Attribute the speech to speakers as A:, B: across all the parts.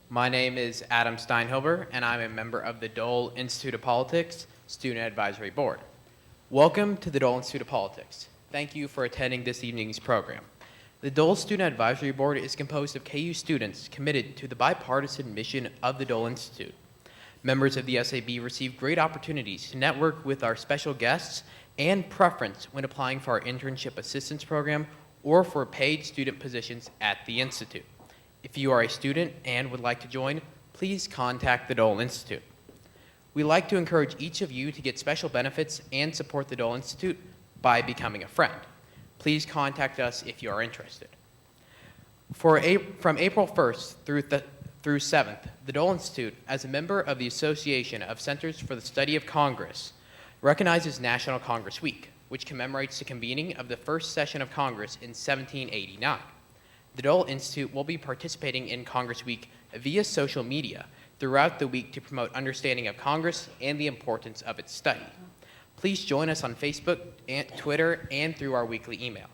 A: My name is Adam Steinhilber, and I'm a member of the Dole Institute of Politics Student Advisory Board. Welcome to the Dole Institute of Politics. Thank you for attending this evening's program. The Dole Student Advisory Board is composed of KU students committed to the bipartisan mission of the Dole Institute. Members of the SAB receive great opportunities to network with our special guests and preference when applying for our internship assistance program or for paid student positions at the Institute. If you are a student and would like to join, please contact the Dole Institute. We like to encourage each of you to get special benefits and support the Dole Institute by becoming a friend. Please contact us if you are interested. From April 1st through 7th, the Dole Institute, as a member of the Association of Centers for the Study of Congress, recognizes National Congress Week, which commemorates the convening of the first session of Congress in 1789. The Dole Institute will be participating in Congress Week via social media throughout the week to promote understanding of Congress and the importance of its study. Please join us on Facebook, and Twitter, and through our weekly email.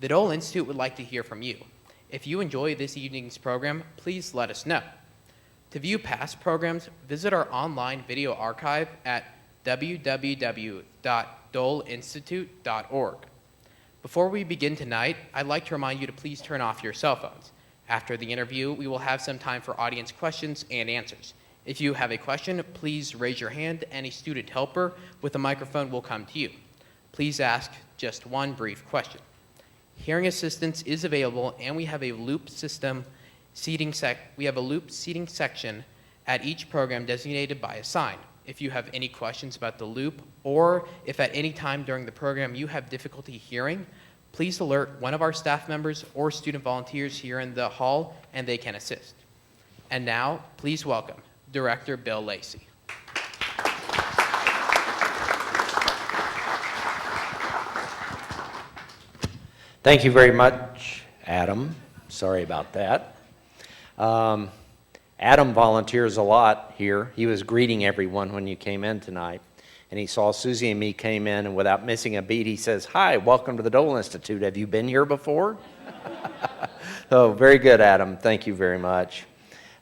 A: The Dole Institute would like to hear from you. If you enjoy this evening's program, please let us know. To view past programs, visit our online video archive at www.doleinstitute.org. Before we begin tonight, I'd like to remind you to please turn off your cell phones. After the interview, we will have some time for audience questions and answers. If you have a question, please raise your hand and a student helper with a microphone will come to you. Please ask just one brief question. Hearing assistance is available, and we have a loop seating section at each program designated by a sign. If you have any questions about the loop, or if at any time during the program you have difficulty hearing, please alert one of our staff members or student volunteers here in the hall, and they can assist. And now, please welcome Director Bill Lacey.
B: Thank you very much, Adam. Sorry about that. Adam volunteers a lot here. He was greeting everyone when you came in tonight, and he saw Susie and me came in, and without missing a beat, he says, "Hi, welcome to the Dole Institute. Have you been here before?" Oh, very good, Adam. Thank you very much.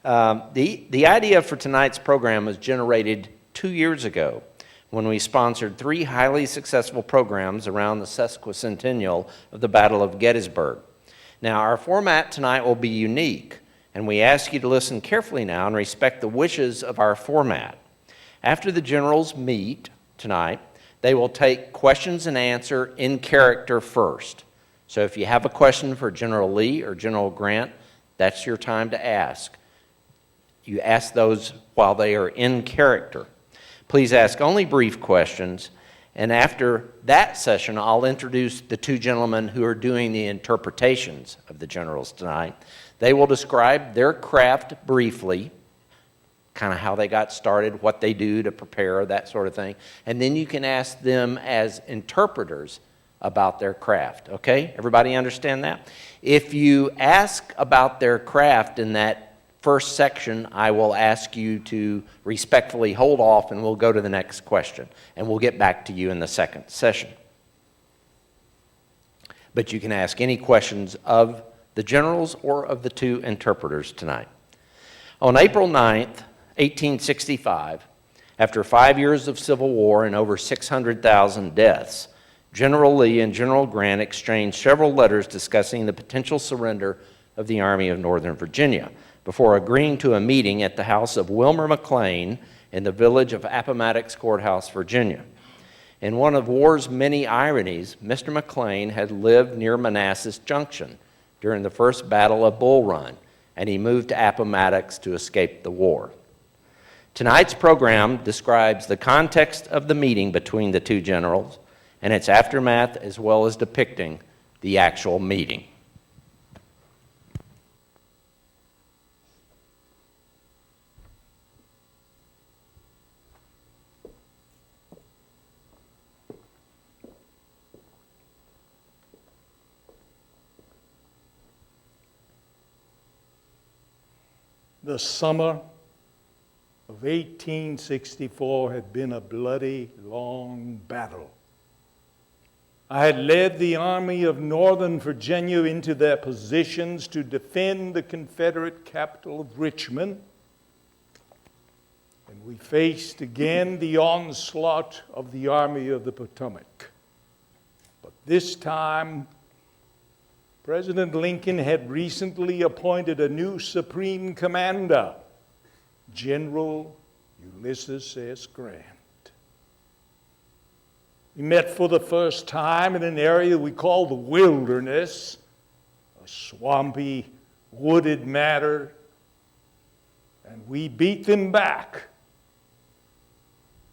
B: The idea for tonight's program was generated 2 years ago when we sponsored 3 highly successful programs around the sesquicentennial of the Battle of Gettysburg. Now, our format tonight will be unique, and we ask you to listen carefully now and respect the wishes of our format. After the generals meet tonight, they will take questions and answer in character first. So if you have a question for General Lee or General Grant, that's your time to ask. You ask those while they are in character. Please ask only brief questions, and after that session, I'll introduce the 2 gentlemen who are doing the interpretations of the generals tonight. They will describe their craft briefly, kind of how they got started, what they do to prepare, that sort of thing. And then you can ask them as interpreters about their craft, okay? Everybody understand that? If you ask about their craft in that first section, I will ask you to respectfully hold off, and we'll go to the next question. And we'll get back to you in the second session. But you can ask any questions of the generals or of the 2 interpreters tonight. On April 9th, 1865, after 5 years of civil war and over 600,000 deaths, General Lee and General Grant exchanged several letters discussing the potential surrender of the Army of Northern Virginia before agreeing to a meeting at the house of Wilmer McLean in the village of Appomattox Courthouse, Virginia. In one of war's many ironies, Mr. McLean had lived near Manassas Junction during the first Battle of Bull Run, and he moved to Appomattox to escape the war. Tonight's program describes the context of the meeting between the 2 generals and its aftermath, as well as depicting the actual meeting.
C: The summer of 1864 had been a bloody, long battle. I had led the Army of Northern Virginia into their positions to defend the Confederate capital of Richmond. And we faced again the onslaught of the Army of the Potomac. But this time, President Lincoln had recently appointed a new Supreme Commander, General Ulysses S. Grant. We met for the first time in an area we call the wilderness, a swampy, wooded matter, and we beat them back.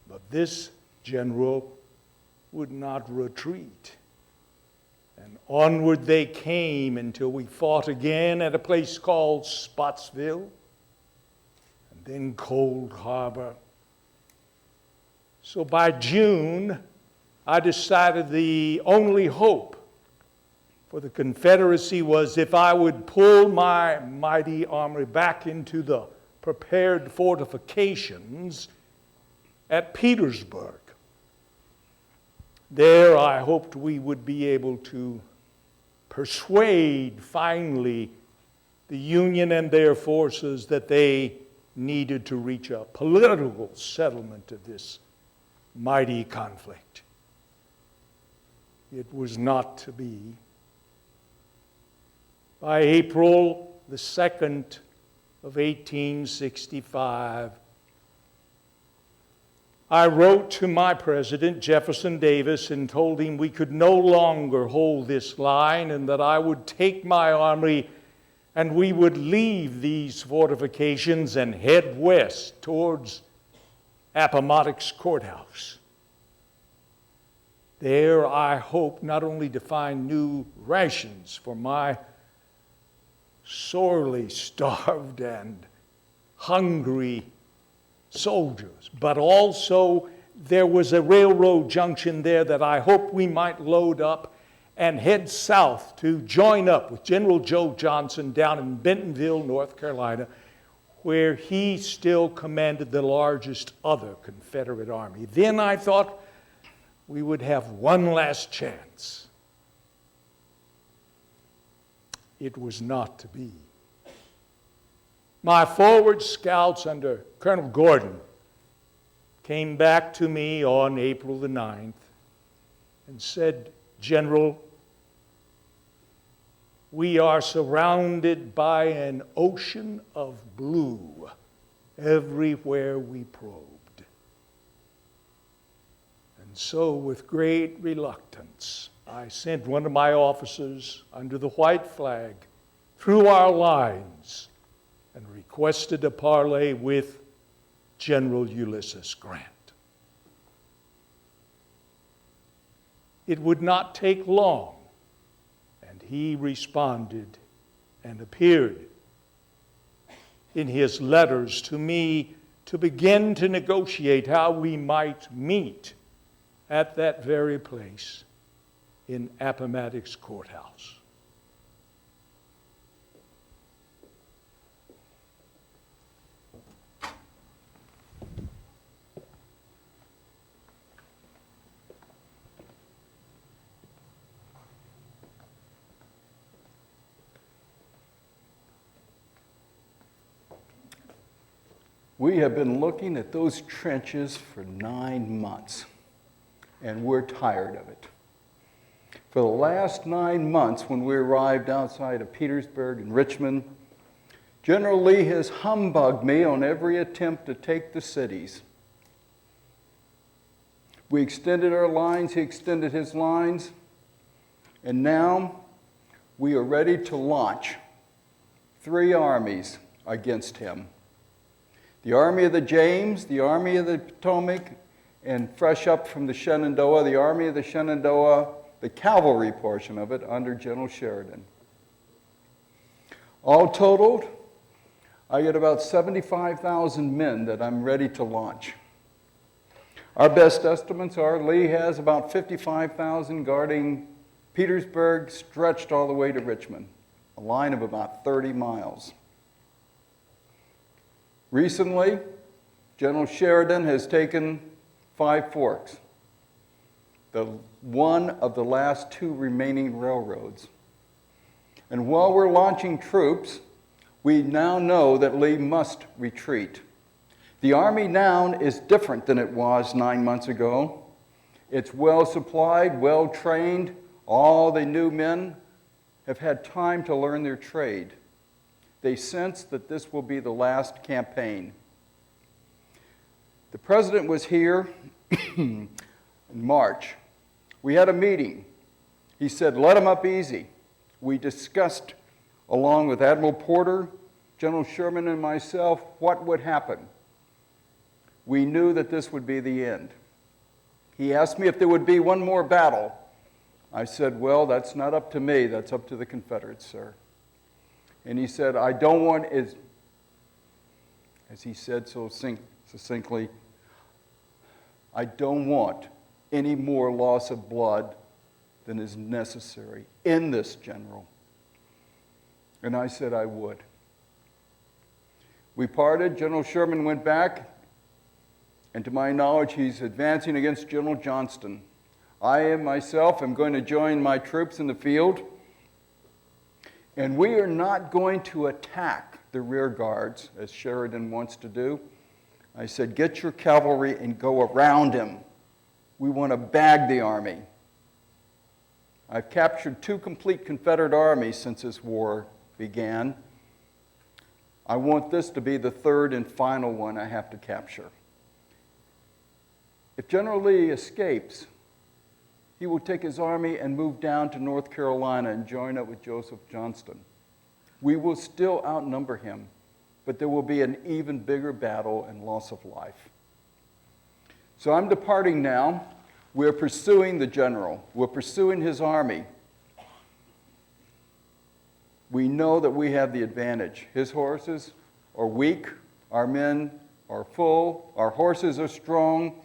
C: But this general would not retreat. And onward they came until we fought again at a place called Spotsville, and then Cold Harbor. So by June, I decided the only hope for the Confederacy was if I would pull my mighty army back into the prepared fortifications at Petersburg. There I hoped we would be able to persuade finally the Union and their forces that they needed to reach a political settlement of this mighty conflict. It was not to be. By April the 2nd of 1865, I wrote to my president, Jefferson Davis, and told him we could no longer hold this line and that I would take my army and we would leave these fortifications and head west towards Appomattox Courthouse. There I hope not only to find new rations for my sorely starved and hungry soldiers, but also there was a railroad junction there that I hoped we might load up and head south to join up with General Joe Johnson down in Bentonville, North Carolina, where he still commanded the largest other Confederate army. Then I thought we would have one last chance. It was not to be. My forward scouts under Colonel Gordon came back to me on April the 9th and said, "General, we are surrounded by an ocean of blue everywhere we probed. And so, with great reluctance, I sent one of my officers under the white flag through our lines and requested a parley with General Ulysses Grant. It would not take long, and he responded and appeared in his letters to me to begin to negotiate how we might meet at that very place in Appomattox Courthouse.
D: We have been looking at those trenches for 9 months, and we're tired of it. For the last 9 months, when we arrived outside of Petersburg and Richmond, General Lee has humbugged me on every attempt to take the cities. We extended our lines, he extended his lines, and now we are ready to launch 3 armies against him. The Army of the James, the Army of the Potomac, and fresh up from the Shenandoah, the Army of the Shenandoah, the cavalry portion of it under General Sheridan. All totaled, I get about 75,000 men that I'm ready to launch. Our best estimates are Lee has about 55,000 guarding Petersburg, stretched all the way to Richmond, a line of about 30 miles. Recently, General Sheridan has taken 5 Forks, one of the last two remaining railroads. And while we're launching troops, we now know that Lee must retreat. The Army now is different than it was 9 months ago. It's well supplied, well trained. All the new men have had time to learn their trade. They sense that this will be the last campaign. The president was here in March. We had a meeting. He said, let them up easy. We discussed, along with Admiral Porter, General Sherman, and myself, what would happen. We knew that this would be the end. He asked me if there would be one more battle. I said, well, that's not up to me. That's up to the Confederates, sir. And he said, I don't want, as he said so succinctly, I don't want any more loss of blood than is necessary in this, General. And I said I would. We parted. General Sherman went back, and to my knowledge, he's advancing against General Johnston. I myself am going to join my troops in the field, and we are not going to attack the rear guards, as Sheridan wants to do. I said, get your cavalry and go around him. We want to bag the Army. I've captured 2 complete Confederate armies since this war began. I want this to be the 3rd and final one I have to capture. If General Lee escapes, he will take his army and move down to North Carolina and join up with Joseph Johnston. We will still outnumber him, but there will be an even bigger battle and loss of life. So I'm departing now. We're pursuing the general. We're pursuing his army. We know that we have the advantage. His horses are weak, our men are full, our horses are strong,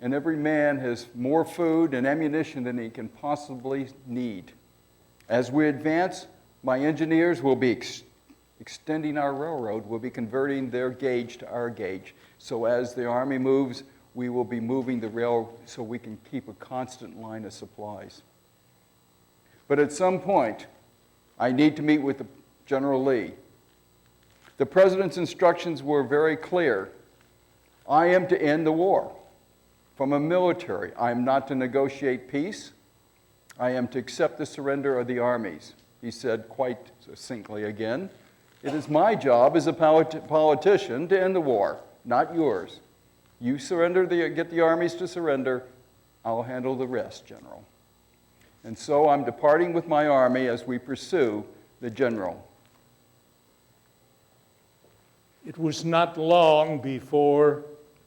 D: and every man has more food and ammunition than he can possibly need. As we advance, my engineers will be extending our railroad. We'll be converting their gauge to our gauge. So as the Army moves, we will be moving the rail so we can keep a constant line of supplies. But at some point, I need to meet with General Lee. The President's instructions were very clear. I am to end the war. From a military, I am not to negotiate peace. I am to accept the surrender of the armies. He said quite succinctly again, it is my job as a politician to end the war, not yours. You get the armies to surrender, I'll handle the rest, General. And so I'm departing with my army as we pursue the general.
C: It was not long before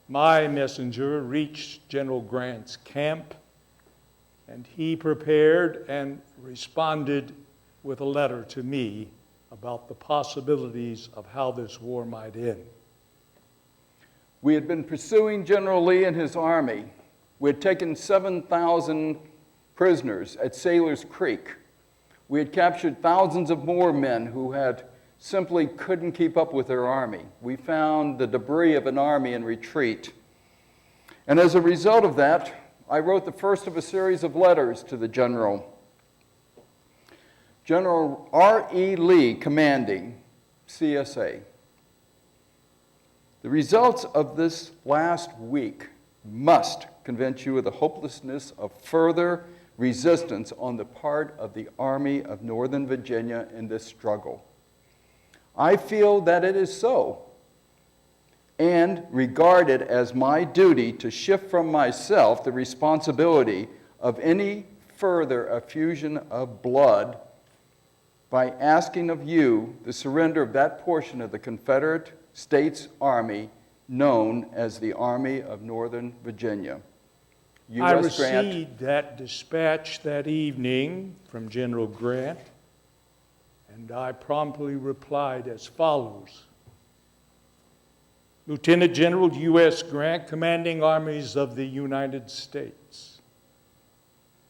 C: my messenger reached General Grant's camp, and he prepared and responded with a letter to me about the possibilities of how this war might end.
D: We had been pursuing General Lee and his army. We had taken 7,000 prisoners at Sayler's Creek. We had captured thousands of more men who simply couldn't keep up with their army. We found the debris of an army in retreat. And as a result of that, I wrote the first of a series of letters to the general. General R.E. Lee, commanding, CSA. The results of this last week must convince you of the hopelessness of further resistance on the part of the Army of Northern Virginia in this struggle. I feel that it is so, and regard it as my duty to shift from myself the responsibility of any further effusion of blood by asking of you the surrender of that portion of the Confederate States Army known as the Army of Northern Virginia.
C: I received that dispatch that evening from General Grant, and I promptly replied as follows. Lieutenant General U.S. Grant, commanding armies of the United States.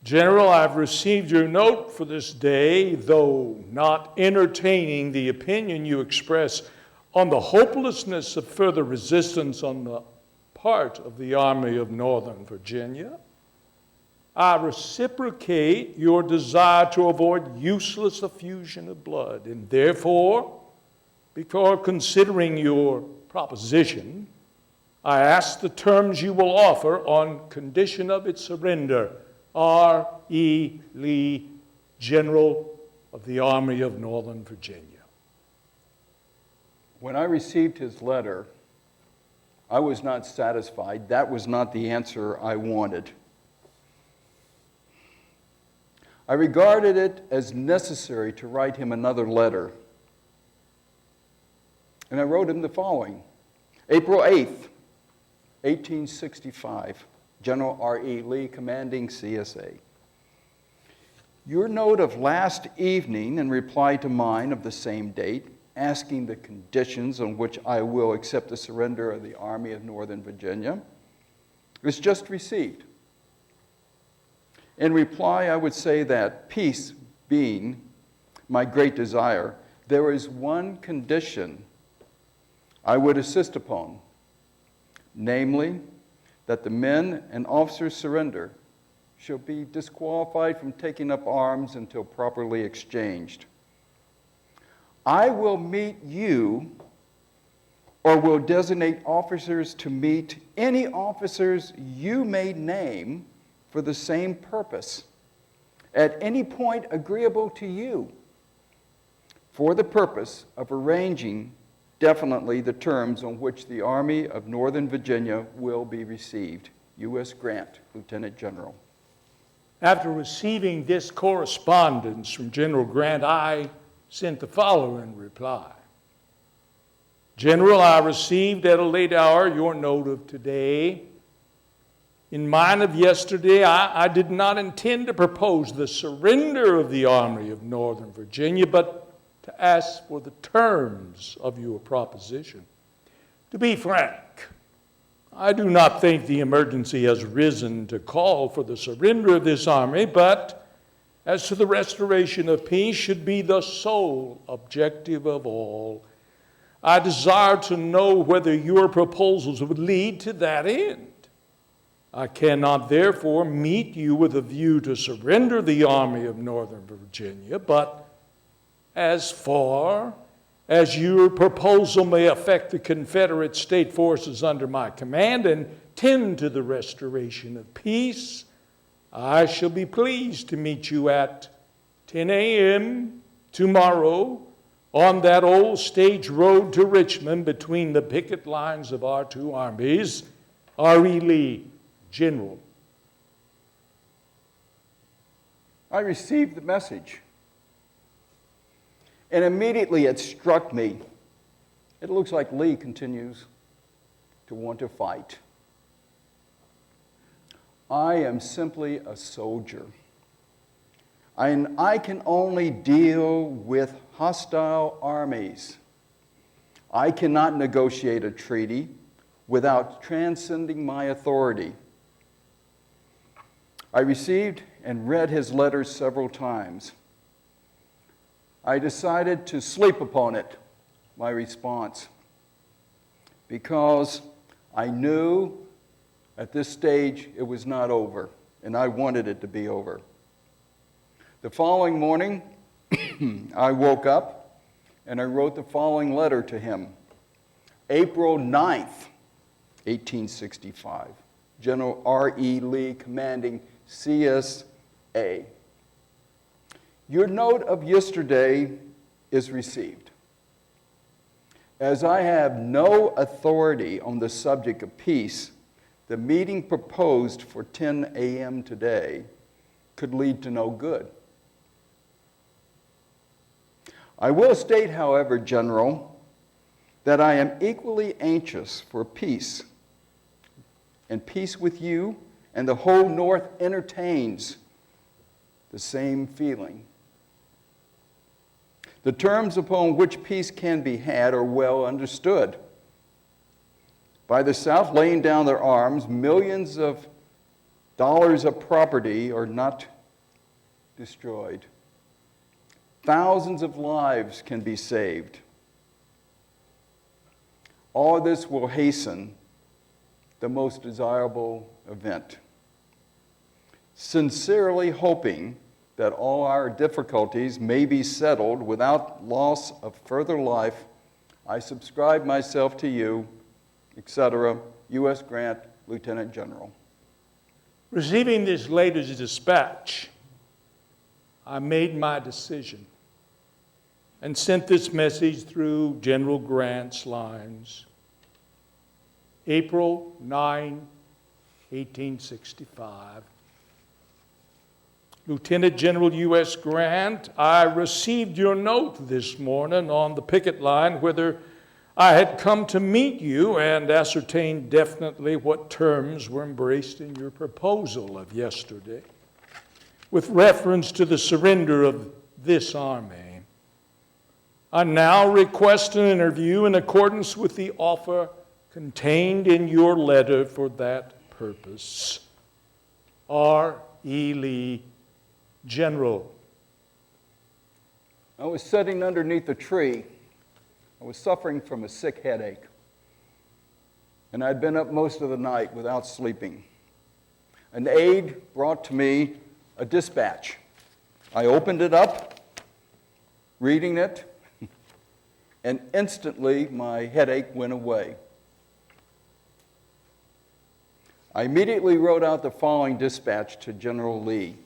C: General, I've received your note for this day, though not entertaining the opinion you express on the hopelessness of further resistance on the part of the Army of Northern Virginia. I reciprocate your desire to avoid useless effusion of blood, and therefore, before considering your proposition, I ask the terms you will offer on condition of its surrender. R. E. Lee, General of the Army of Northern Virginia.
D: When I received his letter, I was not satisfied. That was not the answer I wanted. I regarded it as necessary to write him another letter. And I wrote him the following. April 8th, 1865, General R. E. Lee, commanding CSA. Your note of last evening in reply to mine of the same date, asking the conditions on which I will accept the surrender of the Army of Northern Virginia, is just received. In reply, I would say that peace being my great desire, there is one condition I would insist upon, namely, that the men and officers surrender shall be disqualified from taking up arms until properly exchanged. I will meet you or will designate officers to meet any officers you may name for the same purpose, at any point agreeable to you, for the purpose of arranging definitely the terms on which the Army of Northern Virginia will be received. U.S. Grant, Lieutenant General.
C: After receiving this correspondence from General Grant, I sent the following reply. General, I received at a late hour your note of today. In mine of yesterday, I did not intend to propose the surrender of the Army of Northern Virginia, but to ask for the terms of your proposition. To be frank, I do not think the emergency has risen to call for the surrender of this army, but as to the restoration of peace should be the sole objective of all. I desire to know whether your proposals would lead to that end. I cannot therefore meet you with a view to surrender the Army of Northern Virginia, but as far as your proposal may affect the Confederate state forces under my command and tend to the restoration of peace, I shall be pleased to meet you at 10 a.m. tomorrow on that old stage road to Richmond between the picket lines of our two armies. R. E. Lee, General.
D: I received the message, and immediately it struck me. It looks like Lee continues to want to fight. I am simply a soldier, and I can only deal with hostile armies. I cannot negotiate a treaty without transcending my authority. I received and read his letters several times. I decided to sleep upon it, my response, because I knew at this stage it was not over, and I wanted it to be over. The following morning, I woke up and I wrote the following letter to him. April 9th, 1865, General R. E. Lee, commanding CSA. Your note of yesterday is received. As I have no authority on the subject of peace, the meeting proposed for 10 a.m. today could lead to no good. I will state, however, General, that I am equally anxious for peace, and peace with you and the whole North entertains the same feeling. The terms upon which peace can be had are well understood. By the South laying down their arms, millions of dollars of property are not destroyed. Thousands of lives can be saved. All this will hasten the most desirable event. Sincerely hoping that all our difficulties may be settled without loss of further life, I subscribe myself to you, etc., U.S. Grant, Lieutenant General.
C: Receiving this latest dispatch, I made my decision and sent this message through General Grant's lines. April 9, 1865. Lieutenant General U.S. Grant, I received your note this morning on the picket line whether I had come to meet you and ascertain definitely what terms were embraced in your proposal of yesterday with reference to the surrender of this army. I now request an interview in accordance with the offer contained in your letter for that purpose. R. E. Lee, General.
D: I was sitting underneath a tree. I was suffering from a sick headache, and I'd been up most of the night without sleeping. An aide brought to me a dispatch. I opened it up, reading it, and instantly my headache went away. I immediately wrote out the following dispatch to General Lee.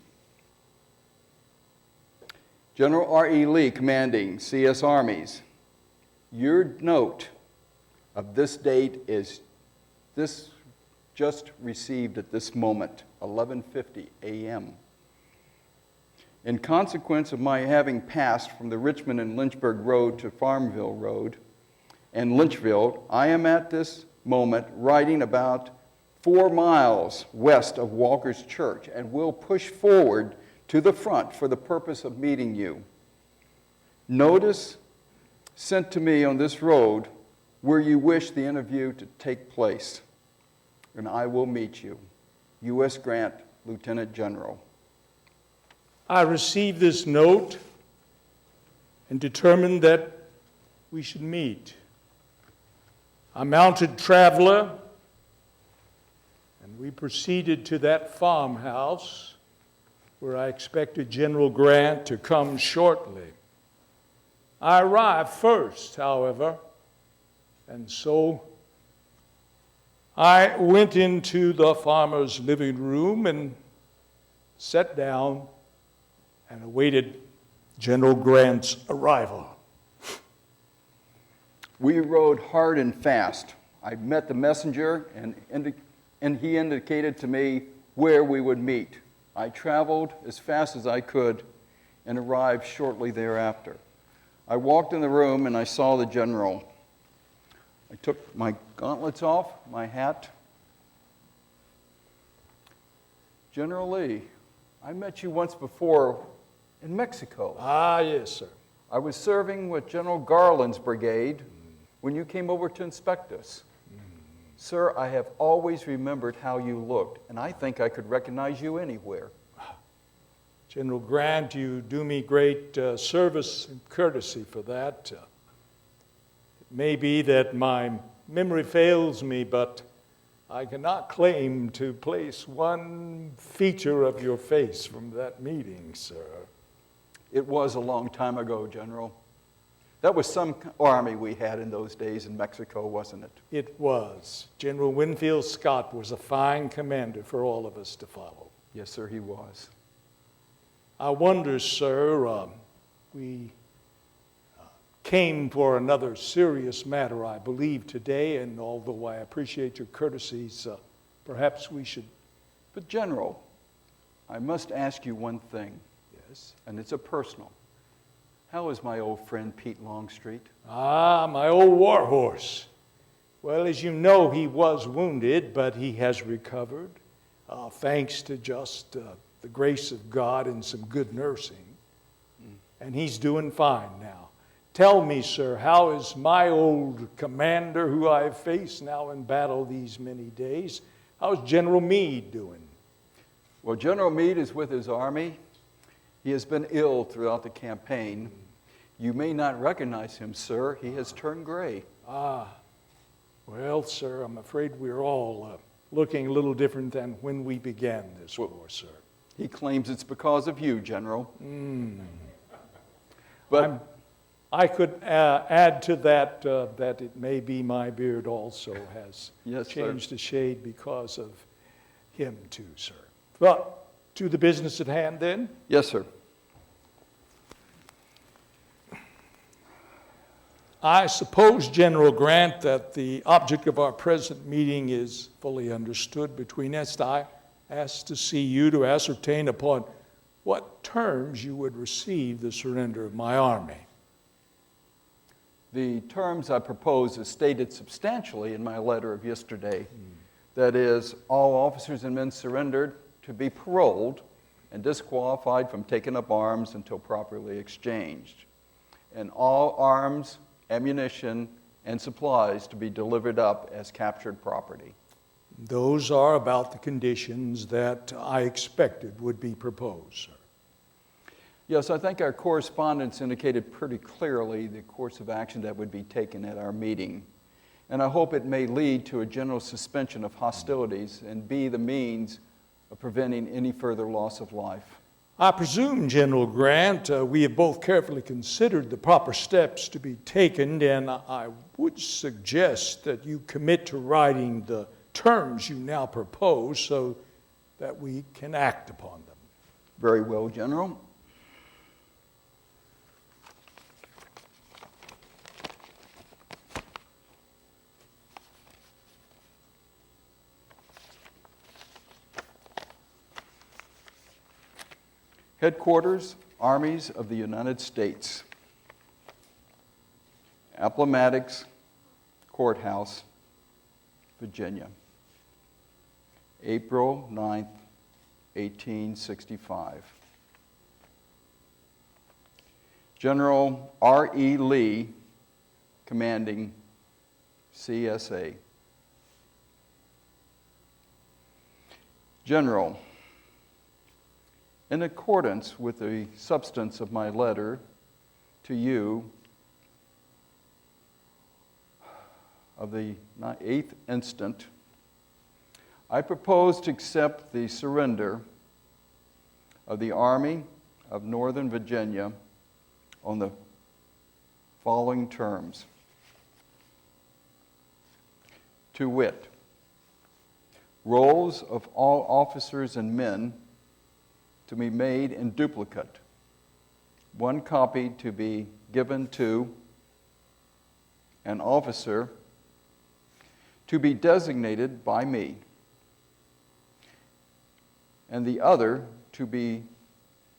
D: General R. E. Lee, commanding CS Armies, your note of this date is this just received at this moment, 11:50 a.m. In consequence of my having passed from the Richmond and Lynchburg Road to Farmville Road and Lynchville, I am at this moment riding about 4 miles west of Walker's Church and will push forward to the front for the purpose of meeting you. Notice sent to me on this road where you wish the interview to take place, and I will meet you. U.S. Grant, Lieutenant General.
C: I received this note and determined that we should meet. I mounted Traveler, and we proceeded to that farmhouse where I expected General Grant to come shortly. I arrived first, however, and so I went into the farmer's living room and sat down and awaited General Grant's arrival.
D: We rode hard and fast. I met the messenger, and he indicated to me where we would meet. I traveled as fast as I could and arrived shortly thereafter. I walked in the room and I saw the general. I took my gauntlets off, my hat. General Lee, I met you once before in Mexico.
C: Ah, yes, sir.
D: I was serving with General Garland's brigade when you came over to inspect us. Sir, I have always remembered how you looked, and I think I could recognize you anywhere.
C: General Grant, you do me great service and courtesy for that. It may be that my memory fails me, but I cannot claim to place one feature of your face from that meeting, sir.
D: It was a long time ago, General. That was some army we had in those days in Mexico, wasn't it?
C: It was. General Winfield Scott was a fine commander for all of us to follow.
D: Yes, sir, he was.
C: I wonder, sir, we came for another serious matter, I believe, today, and although I appreciate your courtesies, perhaps we should...
D: But, General, I must ask you one thing.
C: Yes?
D: And it's a personal. How is my old friend Pete Longstreet?
C: Ah, my old war horse. Well, as you know, he was wounded, but he has recovered, thanks to just the grace of God and some good nursing. And he's doing fine now. Tell me, sir, how is my old commander who I've faced now in battle these many days, how's General Meade doing?
D: Well, General Meade is with his army. He has been ill throughout the campaign. You may not recognize him, sir. He has turned gray.
C: Ah, well, sir, I'm afraid we're all looking a little different than when we began this war, sir.
D: He claims it's because of you, General. But
C: I could add to that that it may be my beard also has
D: Yes, sir.
C: changed a shade because of him too, sir. But to the business at hand then.
D: yes, sir.
C: I suppose, General Grant, that the object of our present meeting is fully understood between us. I ask to see you to ascertain upon what terms you would receive the surrender of my army.
D: The terms I propose is stated substantially in my letter of yesterday. That is, all officers and men surrendered to be paroled and disqualified from taking up arms until properly exchanged, and all arms, ammunition, and supplies to be delivered up as captured property.
C: Those are about the conditions that I expected would be proposed, sir.
D: Yes, I think our correspondence indicated pretty clearly the course of action that would be taken at our meeting. And I hope it may lead to a general suspension of hostilities and be the means of preventing any further loss of life.
C: I presume, General Grant, we have both carefully considered the proper steps to be taken, and I would suggest that you commit to writing the terms you now propose so that we can act upon them.
D: Very well, General. Headquarters, Armies of the United States. Appomattox Courthouse, Virginia. April 9th, 1865. General R. E. Lee, commanding CSA. General, in accordance with the substance of my letter to you of the 8th instant, I propose to accept the surrender of the Army of Northern Virginia on the following terms. To wit, rolls of all officers and men to be made in duplicate, one copy to be given to an officer to be designated by me, and the other to be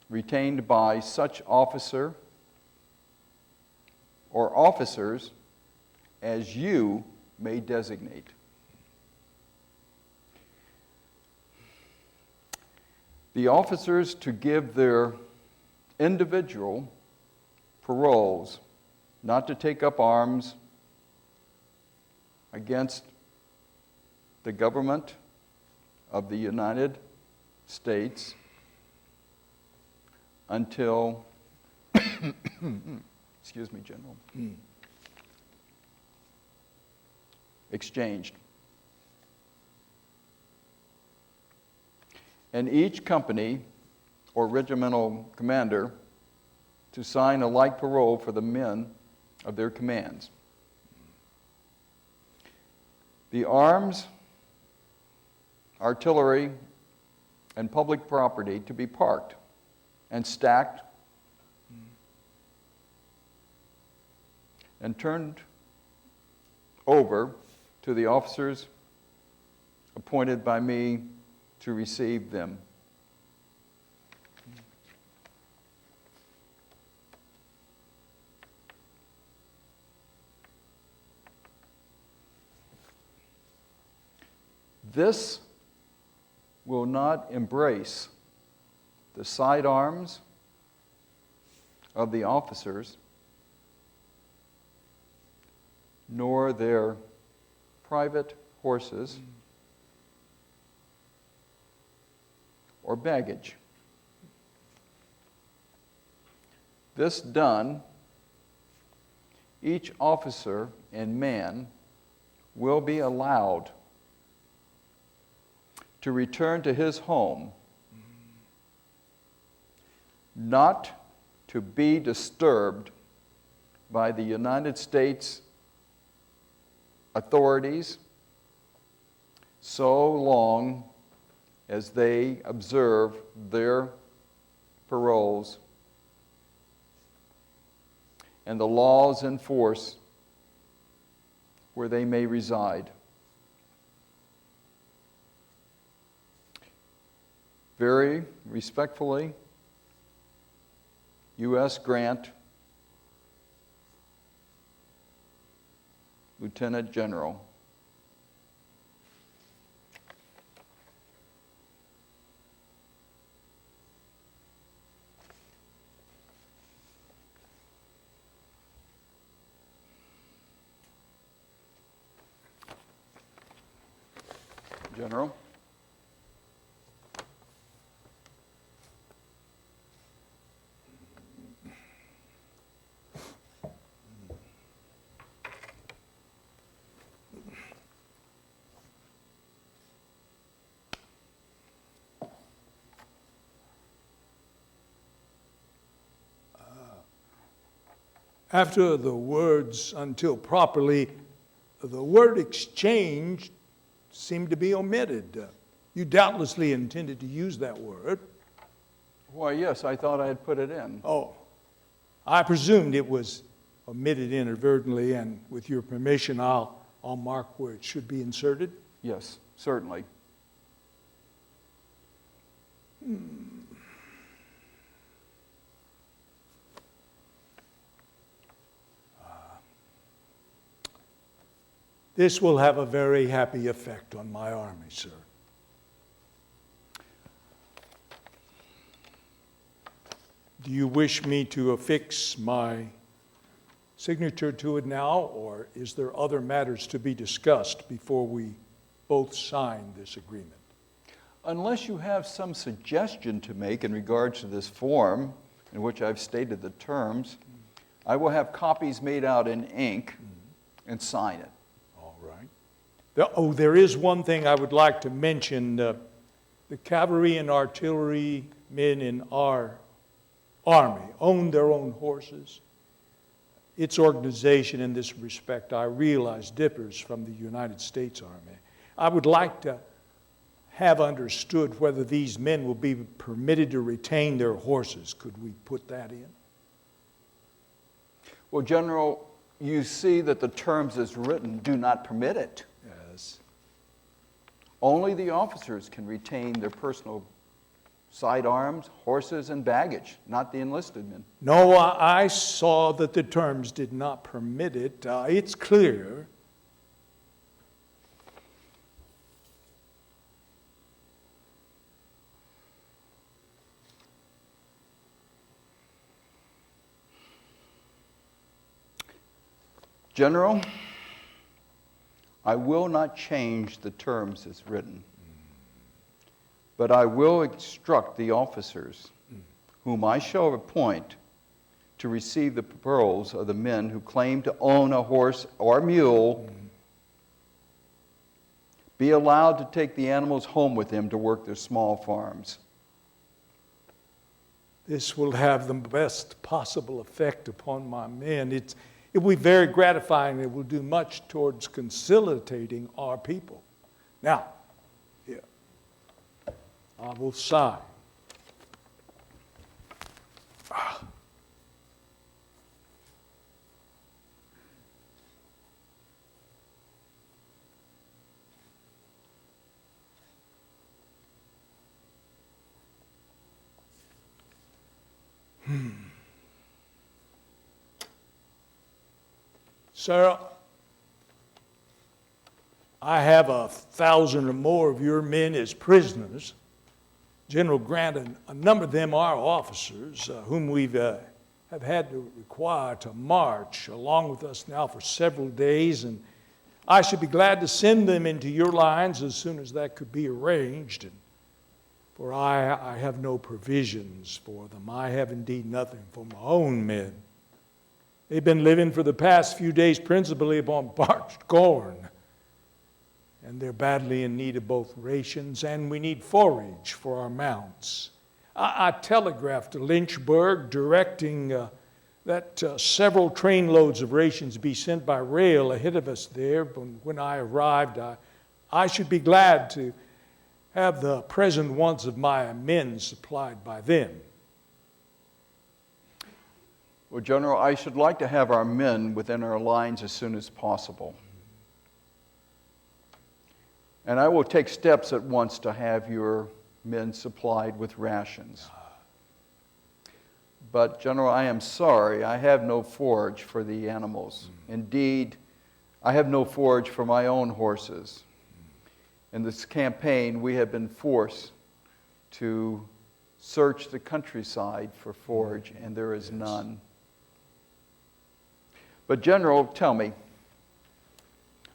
D: retained by such officer or officers as you may designate. The officers to give their individual paroles not to take up arms against the government of the United States until, excuse me, General, exchanged. And each company or regimental commander to sign a like parole for the men of their commands. The arms, artillery, and public property to be parked and stacked and turned over to the officers appointed by me to receive them. This will not embrace the sidearms of the officers, nor their private horses or baggage. This done, each officer and man will be allowed to return to his home not to be disturbed by the United States authorities so long as they observe their paroles and the laws in force where they may reside. Very respectfully, U.S. Grant, Lieutenant General. General.
C: After the words "until properly," the word "exchange" seemed to be omitted. You doubtlessly intended to use that word.
D: Why, yes, I thought I had put it in.
C: Oh, I presumed it was omitted inadvertently, and with your permission, I'll mark where it should be inserted.
D: Yes, certainly.
C: This will have a very happy effect on my army, sir. Do you wish me to affix my signature to it now, or is there other matters to be discussed before we both sign this agreement?
D: Unless you have some suggestion to make in regards to this form, in which I've stated the terms, I will have copies made out in ink and sign it.
C: All right. There is one thing I would like to mention. The cavalry and artillery men in our army own their own horses. Its organization in this respect, I realize, differs from the United States Army. I would like to have understood whether these men will be permitted to retain their horses. Could we put that in?
D: Well, General, you see that the terms as written do not permit it.
C: Yes.
D: Only the officers can retain their personal sidearms, horses, and baggage, not the enlisted men.
C: No, I saw that the terms did not permit it. It's clear.
D: General, I will not change the terms as written, but I will instruct the officers whom I shall appoint to receive the paroles of the men who claim to own a horse or mule be allowed to take the animals home with them to work their small farms.
C: This will have the best possible effect upon my men. It will be very gratifying. It will do much towards conciliating our people. Now, here, I will sign. Sir, I have 1,000 or more of your men as prisoners. General Grant, and a number of them are officers whom we've have had to require to march along with us now for several days, and I should be glad to send them into your lines as soon as that could be arranged. For I have no provisions for them. I have indeed nothing for my own men. They've been living for the past few days principally upon parched corn. And they're badly in need of both rations, and we need forage for our mounts. I telegraphed to Lynchburg directing that several trainloads of rations be sent by rail ahead of us there. But when I arrived, I should be glad to have the present wants of my men supplied by them.
D: Well, General, I should like to have our men within our lines as soon as possible. And I will take steps at once to have your men supplied with rations. But, General, I am sorry, I have no forage for the animals. Indeed, I have no forage for my own horses. In this campaign, we have been forced to search the countryside for forage, and there is none. But, General, tell me,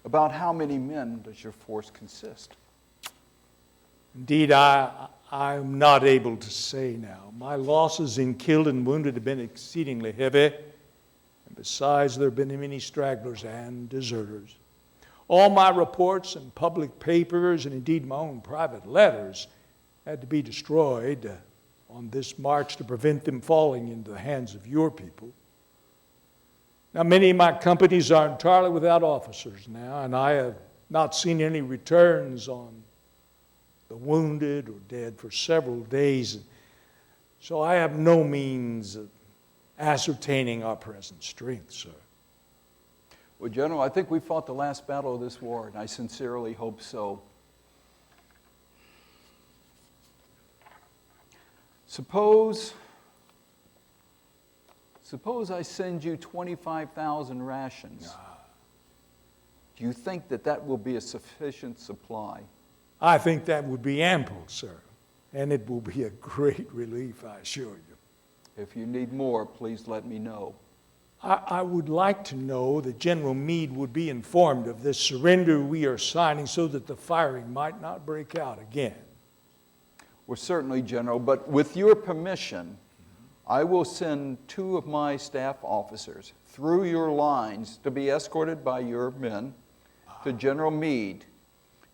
D: about how many men does your force consist?
C: Indeed, I'm not able to say now. My losses in killed and wounded have been exceedingly heavy, and besides, there have been many stragglers and deserters. All my reports and public papers, and indeed my own private letters, had to be destroyed on this march to prevent them falling into the hands of your people. Now, many of my companies are entirely without officers now, and I have not seen any returns on the wounded or dead for several days. So I have no means of ascertaining our present strength, sir.
D: Well, General, I think we fought the last battle of this war, and I sincerely hope so. Suppose I send you 25,000 rations. Do you think that will be a sufficient supply?
C: I think that would be ample, sir, and it will be a great relief, I assure you.
D: If you need more, please let me know.
C: I would like to know that General Meade would be informed of this surrender we are signing so that the firing might not break out again.
D: Well, certainly, General, but with your permission, I will send 2 of my staff officers through your lines to be escorted by your men to General Meade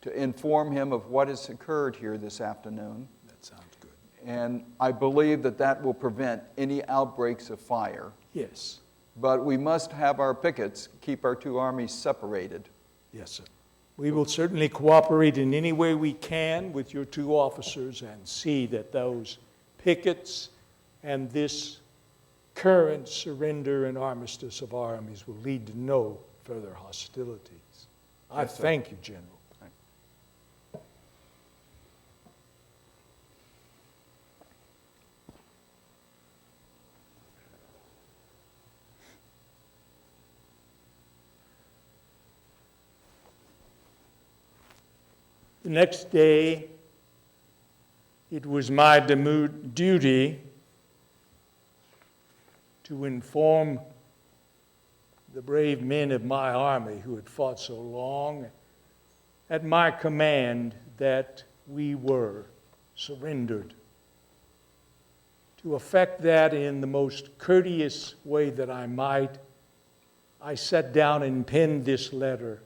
D: to inform him of what has occurred here this afternoon.
C: That sounds good.
D: And I believe that will prevent any outbreaks of fire.
C: Yes.
D: But we must have our pickets keep our 2 armies separated.
C: Yes, sir. We will certainly cooperate in any way we can with your 2 officers and see that those pickets and this current surrender and armistice of our armies will lead to no further hostilities. I thank you, General. The next day, it was my duty to inform the brave men of my army who had fought so long at my command that we were surrendered. To effect that in the most courteous way that I might, I sat down and penned this letter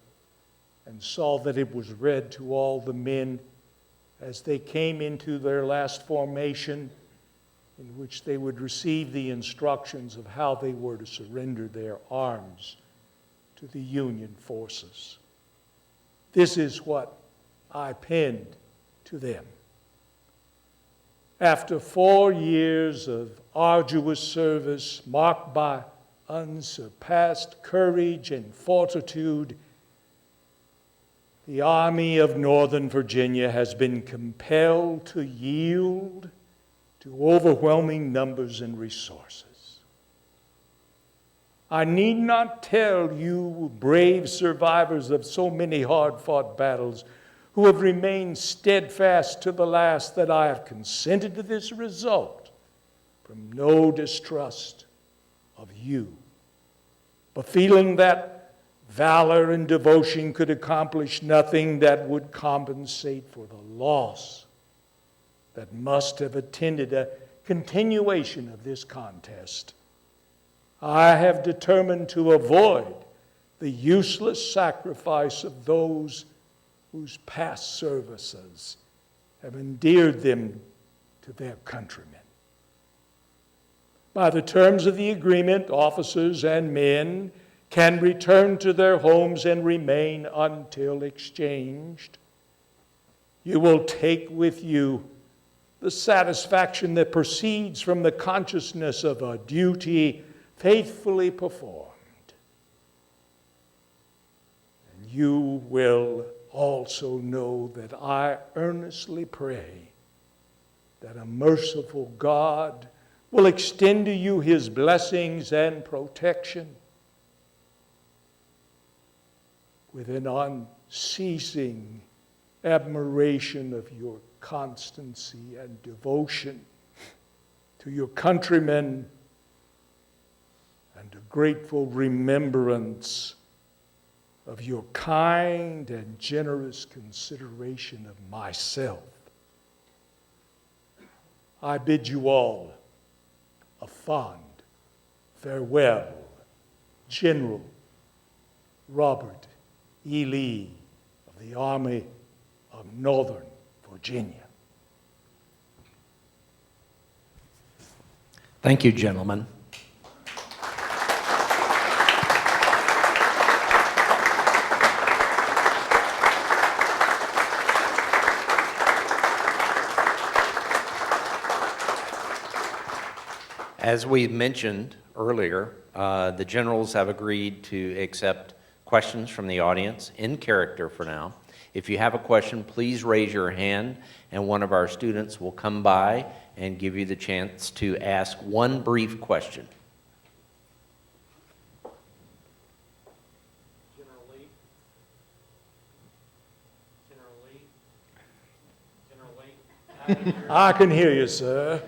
C: and saw that it was read to all the men as they came into their last formation, in which they would receive the instructions of how they were to surrender their arms to the Union forces. This is what I penned to them. After 4 years of arduous service marked by unsurpassed courage and fortitude, the Army of Northern Virginia has been compelled to yield to overwhelming numbers and resources. I need not tell you, brave survivors of so many hard-fought battles who have remained steadfast to the last, that I have consented to this result from no distrust of you, but feeling that valor and devotion could accomplish nothing that would compensate for the loss that must have attended a continuation of this contest. I have determined to avoid the useless sacrifice of those whose past services have endeared them to to their countrymen. By the terms of the agreement, officers and men can return to their homes and remain until exchanged. You will take with you the satisfaction that proceeds from the consciousness of a duty faithfully performed. And you will also know that I earnestly pray that a merciful God will extend to you his blessings and protection with an unceasing admiration of your constancy and devotion to your countrymen and a grateful remembrance of your kind and generous consideration of myself. I bid you all a fond farewell, General Robert E. Lee of the Army of Northern Virginia.
B: Thank you, gentlemen. As we mentioned earlier, the generals have agreed to accept questions from the audience in character for now. If you have a question, please raise your hand, and one of our students will come by and give you the chance to ask one brief question.
E: General Lee? General Lee?
C: I can hear you, sir.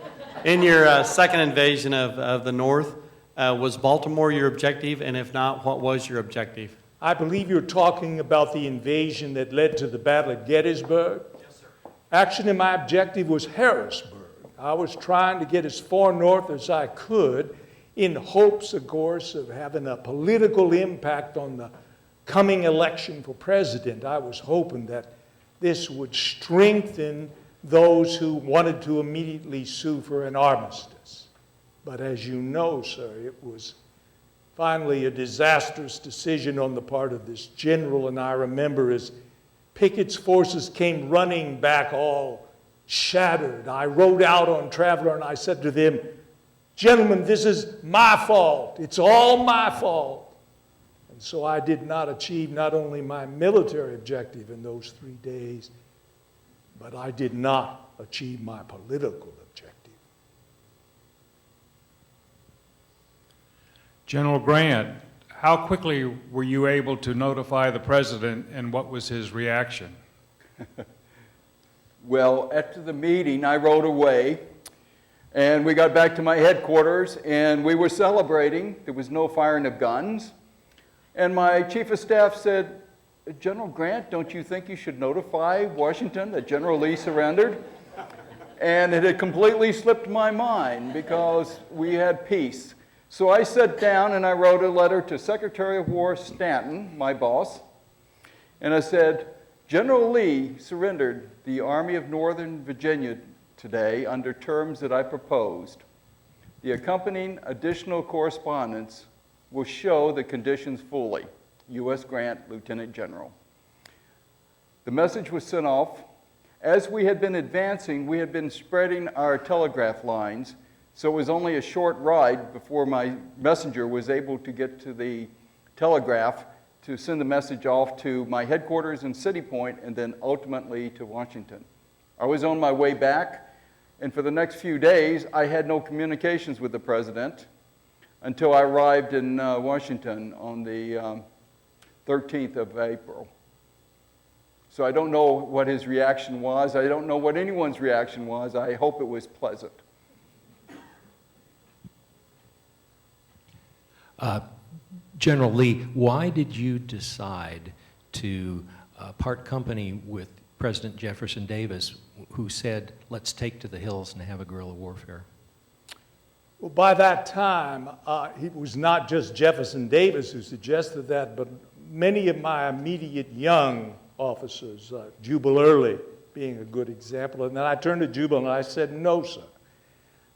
E: In your second invasion of the North, was Baltimore your objective? And if not, what was your objective?
C: I believe you're talking about the invasion that led to the Battle of Gettysburg.
E: Yes, sir.
C: Actually, my objective was Harrisburg. I was trying to get as far north as I could in hopes, of course, of having a political impact on the coming election for president. I was hoping that this would strengthen those who wanted to immediately sue for an armistice. But as you know, sir, it was finally a disastrous decision on the part of this general, and I remember as Pickett's forces came running back all shattered, I rode out on Traveler and I said to them, "Gentlemen, this is my fault. It's all my fault." And so I did not achieve not only my military objective in those 3 days, but I did not achieve my political objective.
F: General Grant, how quickly were you able to notify the president, and what was his reaction?
D: Well, after the meeting, I rode away, and we got back to my headquarters, and we were celebrating. There was no firing of guns. And my chief of staff said, "General Grant, don't you think you should notify Washington that General Lee surrendered?" And it had completely slipped my mind because we had peace. So I sat down and I wrote a letter to Secretary of War Stanton, my boss, and I said, "General Lee surrendered the Army of Northern Virginia today under terms that I proposed. The accompanying additional correspondence will show the conditions fully. U.S. Grant, Lieutenant General." The message was sent off. As we had been advancing, we had been spreading our telegraph lines, so it was only a short ride before my messenger was able to get to the telegraph to send the message off to my headquarters in City Point and then ultimately to Washington. I was on my way back, and for the next few days, I had no communications with the president until I arrived in Washington on the 13th of April. So I don't know what his reaction was. I don't know what anyone's reaction was. I hope it was pleasant.
G: General Lee, why did you decide to part company with President Jefferson Davis, who said, "Let's take to the hills and have a guerrilla warfare"?
C: Well, by that time, it was not just Jefferson Davis who suggested that, but many of my immediate young officers, Jubal Early, being a good example. And then I turned to Jubal and I said, no, sir.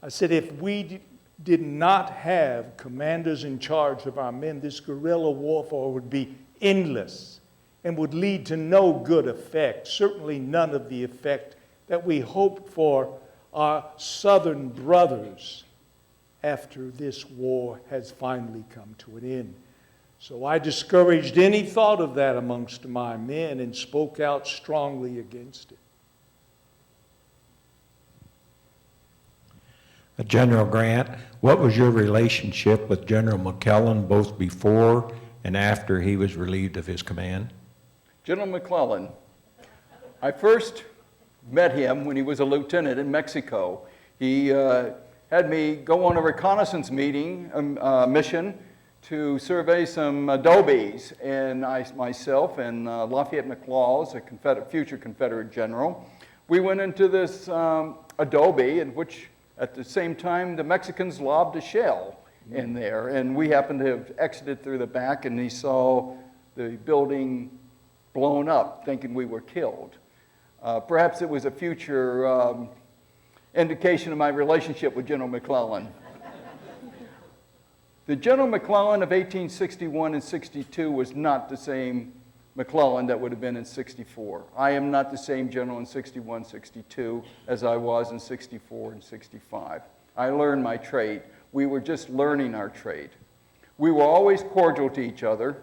C: I said, if we did not have commanders in charge of our men, this guerrilla warfare would be endless and would lead to no good effect, certainly none of the effect that we hoped for our Southern brothers after this war has finally come to an end. So I discouraged any thought of that amongst my men and spoke out strongly against it.
H: General Grant, what was your relationship with General McClellan both before and after he was relieved of his command?
D: General McClellan, I first met him when he was a lieutenant in Mexico. He had me go on a reconnaissance mission to survey some adobes, and myself and Lafayette McLaws, a future Confederate general, we went into this adobe in which at the same time the Mexicans lobbed a shell in there, and we happened to have exited through the back, and he saw the building blown up, thinking we were killed. Perhaps it was a future indication of my relationship with General McClellan. The General McClellan of 1861 and 62 was not the same McClellan that would have been in 64. I am not the same general in 61, 62 as I was in 64 and 65. I learned my trade. We were just learning our trade. We were always cordial to each other.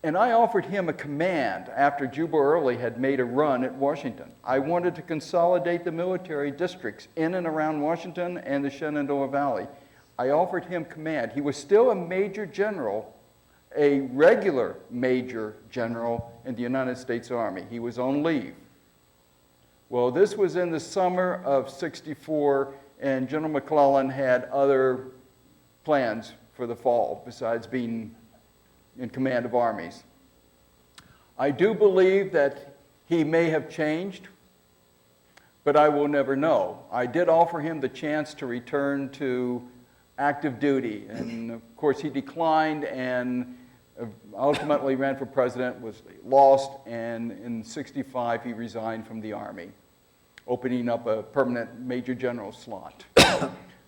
D: And I offered him a command after Jubal Early had made a run at Washington. I wanted to consolidate the military districts in and around Washington and the Shenandoah Valley. I offered him command. He was still a major general, a regular major general in the United States Army. He was on leave. Well, this was in the summer of 64, and General McClellan had other plans for the fall besides being in command of armies. I do believe that he may have changed, but I will never know. I did offer him the chance to return to active duty, and of course he declined and ultimately ran for president, was lost, and in 65 he resigned from the Army, opening up a permanent major general slot.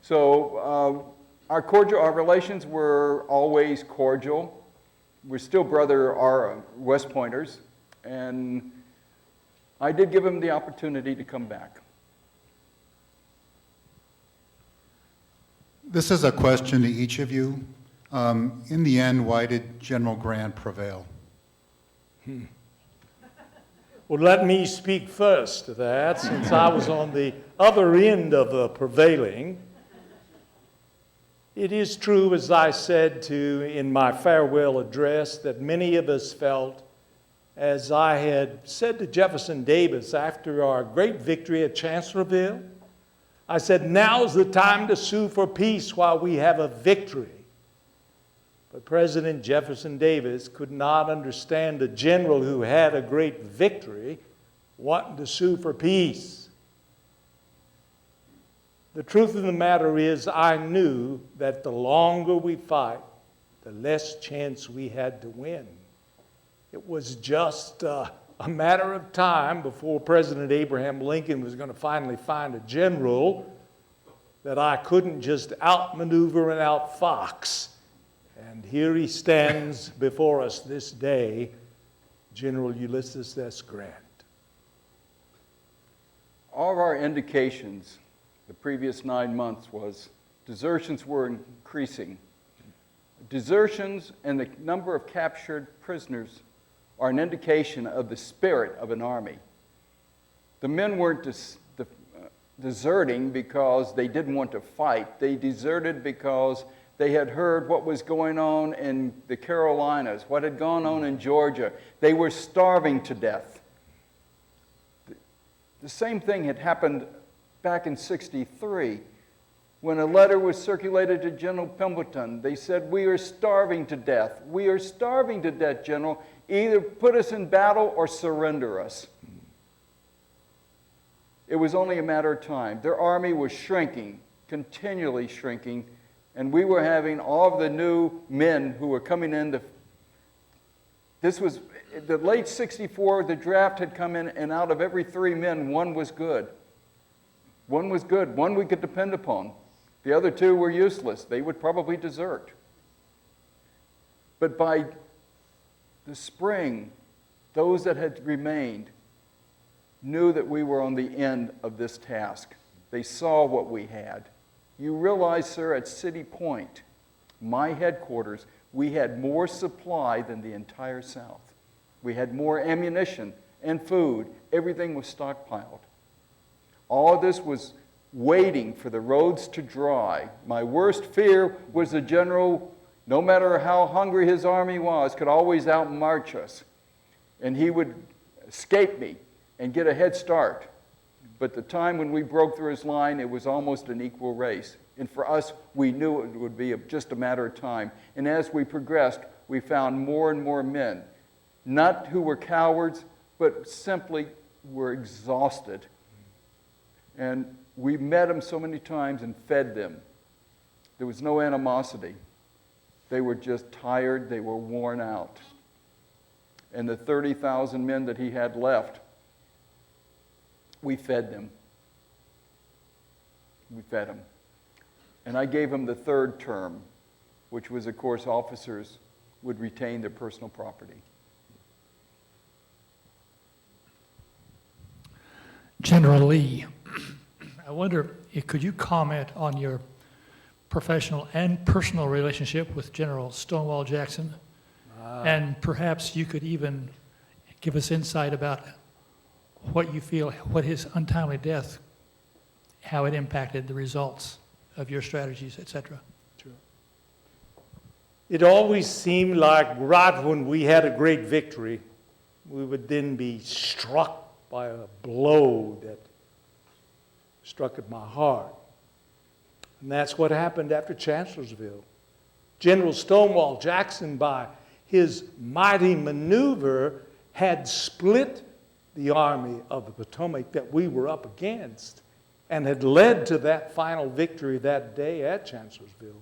D: So our relations were always cordial. We're still West Pointers, and I did give him the opportunity to come back.
I: This is a question to each of you. In the end, why did General Grant prevail?
C: Well, let me speak first to that, since I was on the other end of the prevailing. It is true, as I said in my farewell address, that many of us felt, as I had said to Jefferson Davis after our great victory at Chancellorsville, I said, now's the time to sue for peace while we have a victory. But President Jefferson Davis could not understand a general who had a great victory wanting to sue for peace. The truth of the matter is, I knew that the longer we fight, the less chance we had to win. It was just a matter of time before President Abraham Lincoln was going to finally find a general that I couldn't just outmaneuver and outfox. And here he stands before us this day, General Ulysses S. Grant.
D: All of our indications the previous 9 months was desertions were increasing. Desertions and the number of captured prisoners are an indication of the spirit of an army. The men weren't deserting because they didn't want to fight. They deserted because they had heard what was going on in the Carolinas, what had gone on in Georgia. They were starving to death. The same thing had happened back in 63 when a letter was circulated to General Pemberton. They said, we are starving to death. We are starving to death, General. Either put us in battle or surrender us. It was only a matter of time. Their army was shrinking, continually shrinking, and we were having all of the new men who were coming in This was the late 64, the draft had come in, and out of every 3 men, 1 was good. 1 was good, 1 we could depend upon. The other 2 were useless. They would probably desert. But by the spring, those that had remained knew that we were on the end of this task. They saw what we had. You realize, sir, at City Point, my headquarters, we had more supply than the entire South. We had more ammunition and food. Everything was stockpiled. All of this was waiting for the roads to dry. My worst fear was the general, no matter how hungry his army was, could always outmarch us. And he would escape me and get a head start. But the time when we broke through his line, it was almost an equal race. And for us, we knew it would be just a matter of time. And as we progressed, we found more and more men, not who were cowards, but simply were exhausted. And we met them so many times and fed them. There was no animosity. They were just tired. They were worn out. And the 30,000 men that he had left, we fed them. We fed them. And I gave him the 3rd term, which was, of course, officers would retain their personal property.
J: General Lee, I wonder, could you comment on your professional and personal relationship with General Stonewall Jackson? And perhaps you could even give us insight about what you feel, what his untimely death, how it impacted the results of your strategies, etc.
C: Sure. It always seemed like right when we had a great victory, we would then be struck by a blow that struck at my heart. And that's what happened after Chancellorsville. General Stonewall Jackson, by his mighty maneuver, had split the Army of the Potomac that we were up against and had led to that final victory that day at Chancellorsville.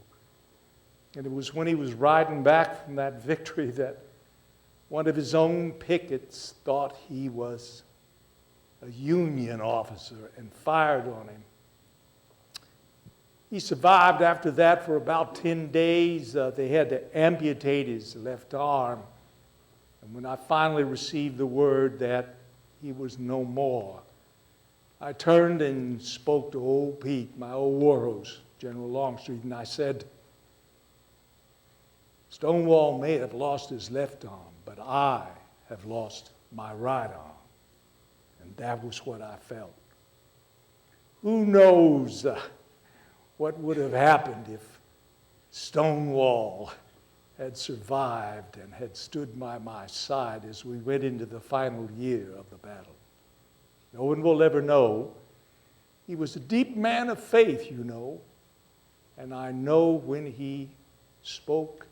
C: And it was when he was riding back from that victory that one of his own pickets thought he was a Union officer and fired on him. He survived after that for about 10 days. They had to amputate his left arm. And when I finally received the word that he was no more, I turned and spoke to old Pete, my old war horse, General Longstreet, and I said, Stonewall may have lost his left arm, but I have lost my right arm. And that was what I felt. Who knows what would have happened if Stonewall had survived and had stood by my side as we went into the final year of the battle. No one will ever know. He was a deep man of faith, you know, and I know when he spoke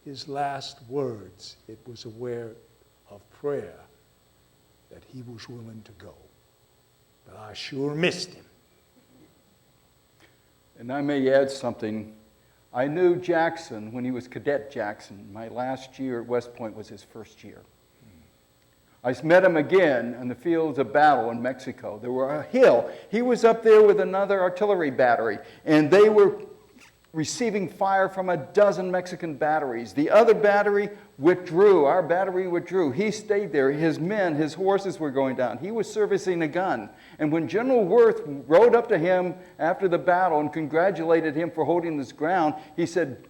C: his last words, it was aware of prayer that he was willing to go. But I sure missed him.
D: And I may add something. I knew Jackson when he was Cadet Jackson. My last year at West Point was his first year. I met him again in the fields of battle in Mexico. There were a hill. He was up there with another artillery battery, and they were receiving fire from a dozen Mexican batteries. The other battery withdrew. Our battery withdrew. He stayed there. His men, his horses were going down. He was servicing a gun. And when General Worth rode up to him after the battle and congratulated him for holding this ground, he said,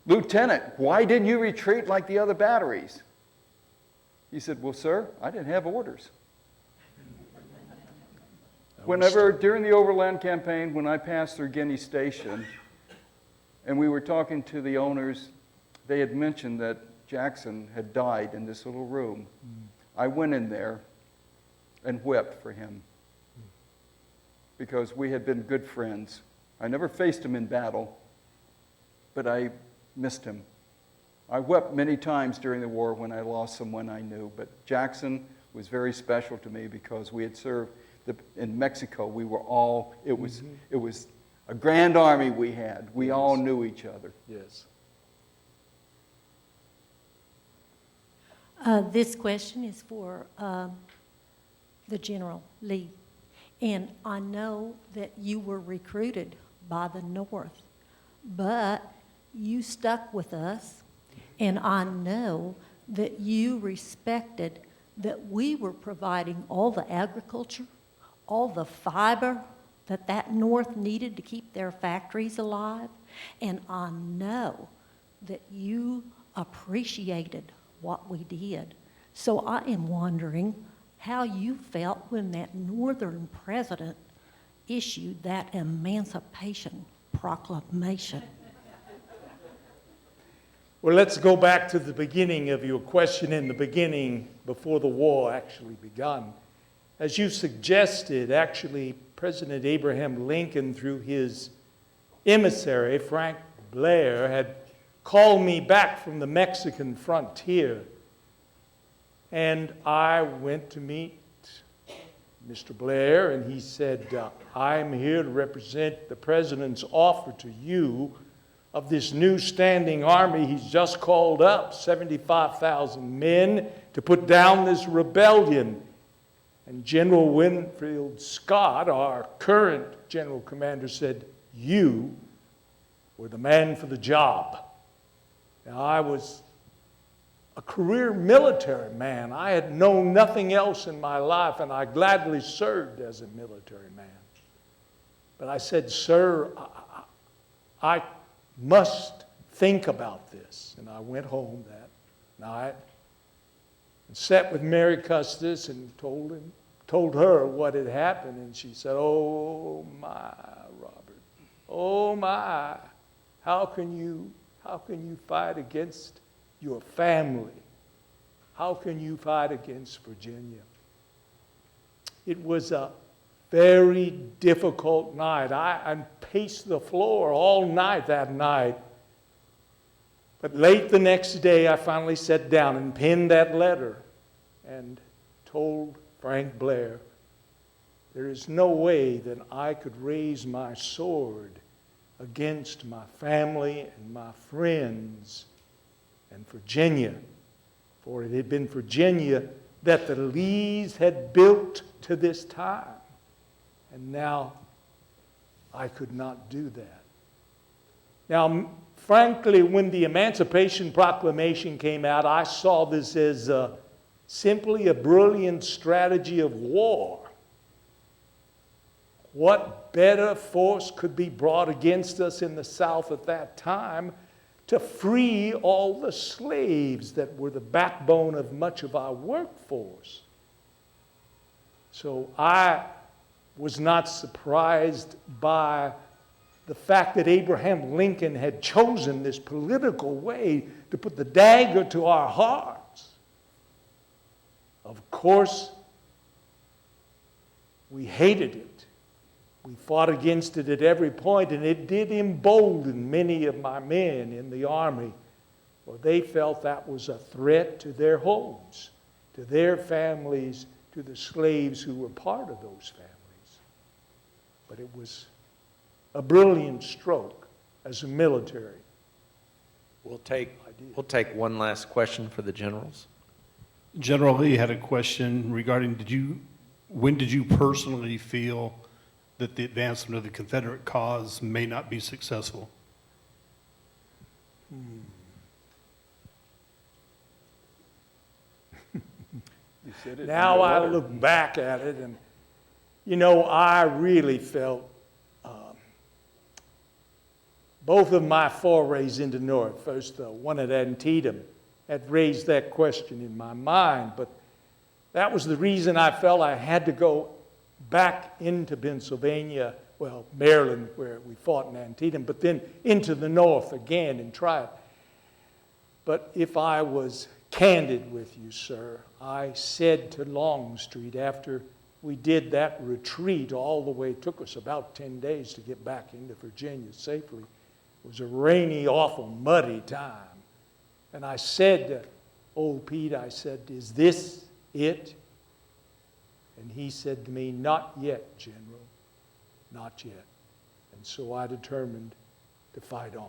D: Lieutenant, why didn't you retreat like the other batteries? He said, well, sir, I didn't have orders. Whenever, during the Overland Campaign, when I passed through Guinea Station, and we were talking to the owners, they had mentioned that Jackson had died in this little room. I went in there and wept for him because we had been good friends. I never faced him in battle, but I missed him. I wept many times during the war when I lost someone I knew, but Jackson was very special to me because we had served in Mexico. We were all, it was a grand army we had. We all knew each other.
C: Yes.
K: This question is for the General Lee. And I know that you were recruited by the North, but you stuck with us, and I know that you respected that we were providing all the agriculture, all the fiber that North needed to keep their factories alive, and I know that you appreciated what we did. So I am wondering how you felt when that Northern president issued that Emancipation Proclamation.
C: Well, let's go back to the beginning of your question in the beginning, before the war actually begun. As you suggested, actually, President Abraham Lincoln, through his emissary, Frank Blair, had called me back from the Mexican frontier. And I went to meet Mr. Blair, and he said, I'm here to represent the president's offer to you of this new standing army he's just called up, 75,000 men, to put down this rebellion. And General Winfield Scott, our current general commander, said, you were the man for the job. Now, I was a career military man. I had known nothing else in my life, and I gladly served as a military man. But I said, sir, I must think about this. And I went home that night and sat with Mary Custis and told her what had happened. And she said, oh my, Robert, oh my, how can you fight against your family? How can you fight against Virginia? It was a very difficult night. I paced the floor all night that night. But late the next day, I finally sat down and penned that letter and told Frank Blair, there is no way that I could raise my sword against my family and my friends and Virginia. For it had been Virginia that the Lees had built to this time. And now I could not do that. Now, frankly, when the Emancipation Proclamation came out, I saw this as simply a brilliant strategy of war. What better force could be brought against us in the South at that time to free all the slaves that were the backbone of much of our workforce? So I was not surprised by the fact that Abraham Lincoln had chosen this political way to put the dagger to our hearts. Of course, we hated it. We fought against it at every point, and it did embolden many of my men in the Army, for they felt that was a threat to their homes, to their families, to the slaves who were part of those families. But it was a brilliant stroke as a military.
B: We'll take one last question for the generals.
L: General Lee had a question regarding when did you personally feel that the advancement of the Confederate cause may not be successful?
C: Now I look back at it, and I really felt both of my forays into North, first the one at Antietam, had raised that question in my mind, but that was the reason I felt I had to go back into Pennsylvania, well, Maryland, where we fought in Antietam, but then into the North again and try it. But if I was candid with you, sir, I said to Longstreet after we did that retreat all the way, it took us about 10 days to get back into Virginia safely. It was a rainy, awful, muddy time. And I said to old Pete, I said, is this it? And he said to me, not yet, General, not yet. And so I determined to fight on.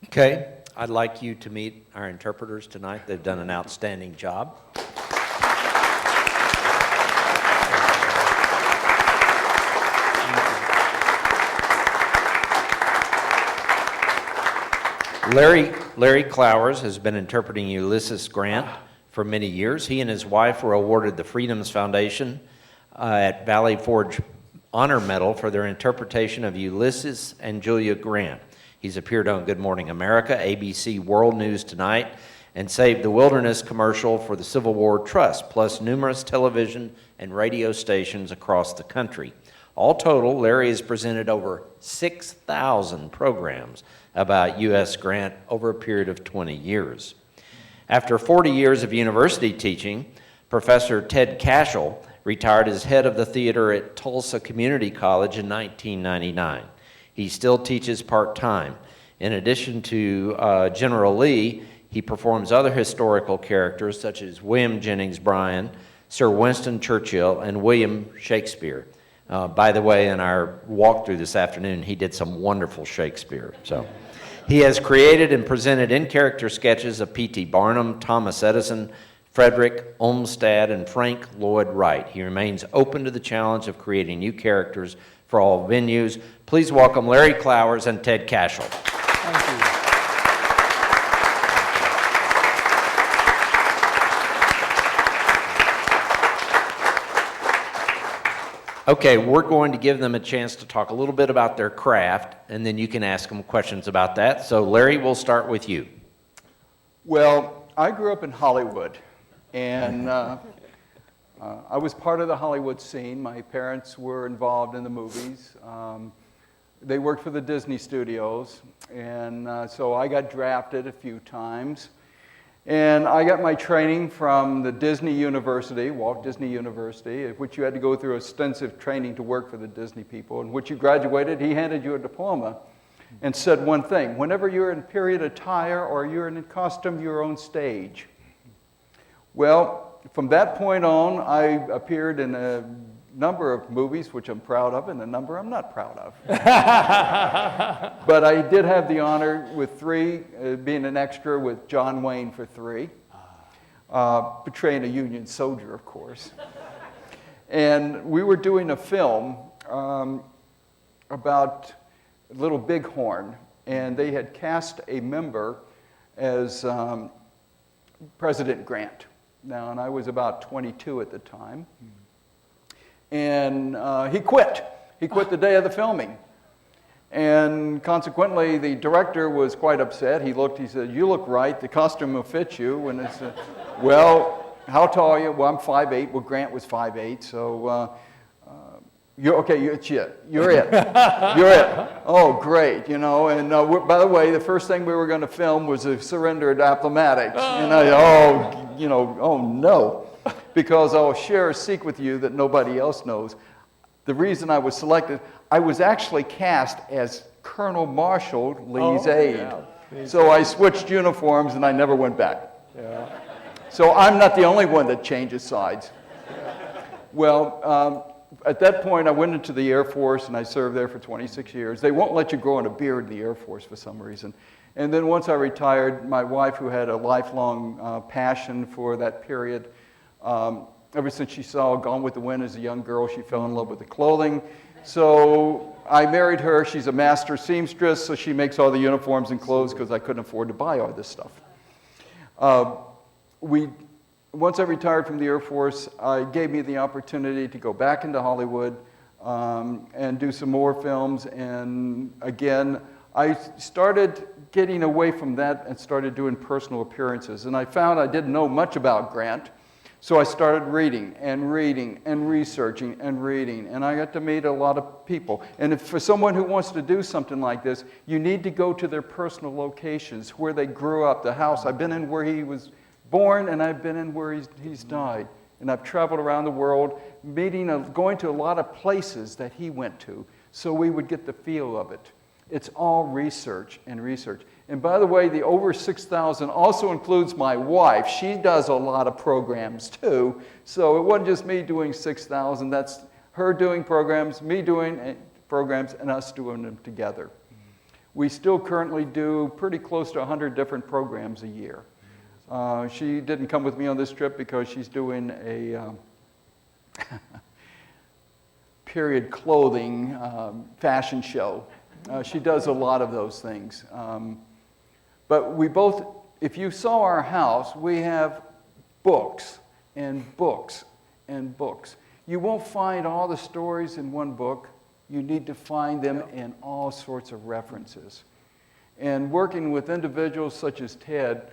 B: Okay, I'd like you to meet our interpreters tonight. They've done an outstanding job. Larry Clowers has been interpreting Ulysses Grant for many years. He and his wife were awarded the Freedoms Foundation at Valley Forge Honor Medal for their interpretation of Ulysses and Julia Grant. He's appeared on Good Morning America, ABC World News Tonight, and saved the Wilderness commercial for the Civil War Trust, plus numerous television and radio stations across the country. All total, Larry has presented over 6,000 programs about U.S. Grant over a period of 20 years. After 40 years of university teaching, Professor Ted Kachel retired as head of the theater at Tulsa Community College in 1999. He still teaches part-time. In addition to General Lee, he performs other historical characters such as William Jennings Bryan, Sir Winston Churchill, and William Shakespeare. By the way, in our walkthrough this afternoon, he did some wonderful Shakespeare. So, he has created and presented in-character sketches of P.T. Barnum, Thomas Edison, Frederick Olmsted, and Frank Lloyd Wright. He remains open to the challenge of creating new characters for all venues. Please welcome Larry Clowers and Ted Kachel.
C: Thank you.
B: Okay, we're going to give them a chance to talk a little bit about their craft, and then you can ask them questions about that. So, Larry, we'll start with you.
D: Well, I grew up in Hollywood, and I was part of the Hollywood scene. My parents were involved in the movies. They worked for the Disney studios, and so I got drafted a few times. And I got my training from the Disney University, Walt Disney University, at which you had to go through extensive training to work for the Disney people. And once you graduated, he handed you a diploma and said one thing: whenever you're in period attire or you're in costume, you're on stage. Well, from that point on, I appeared in a number of movies, which I'm proud of, and a number I'm not proud of. But I did have the honor with 3, being an extra with John Wayne for 3, portraying a Union soldier, of course. And we were doing a film about Little Bighorn, and they had cast a member as President Grant. Now, and I was about 22 at the time. And he quit. He quit the day of the filming. And consequently, the director was quite upset. He said, "You look right, the costume will fit you." And it's, well, how tall are you? Well, I'm 5'8". Well, Grant was 5'8", so you're okay, it's it. You're it. You're it. Oh, great, you know. And by the way, the first thing we were going to film was a surrender at Appomattox. And oh no. Because I'll share a secret with you that nobody else knows. The reason I was selected, I was actually cast as Colonel Marshall Lee's aide. Yeah. So I switched uniforms and I never went back. Yeah. So I'm not the only one that changes sides. Yeah. Well, at that point I went into the Air Force and I served there for 26 years. They won't let you grow in a beard in the Air Force for some reason. And then once I retired, my wife, who had a lifelong passion for that period, ever since she saw Gone with the Wind as a young girl, she fell in love with the clothing. So I married her. She's a master seamstress, so she makes all the uniforms and clothes because I couldn't afford to buy all this stuff. Once I retired from the Air Force, it gave me the opportunity to go back into Hollywood and do some more films. And again, I started getting away from that and started doing personal appearances. And I found I didn't know much about Grant. So I started reading and reading and researching and reading, and I got to meet a lot of people. And for someone who wants to do something like this, you need to go to their personal locations, where they grew up, the house. I've been in where he was born, and I've been in where he's died. And I've traveled around the world, going to a lot of places that he went to, so we would get the feel of it. It's all research and research. And by the way, the over 6,000 also includes my wife. She does a lot of programs too. So it wasn't just me doing 6,000. That's her doing programs, me doing programs, and us doing them together. We still currently do pretty close to 100 different programs a year. She didn't come with me on this trip because she's doing a period clothing fashion show. She does a lot of those things. But we both, if you saw our house, we have books and books and books. You won't find all the stories in one book. You need to find them in all sorts of references. And working with individuals such as Ted,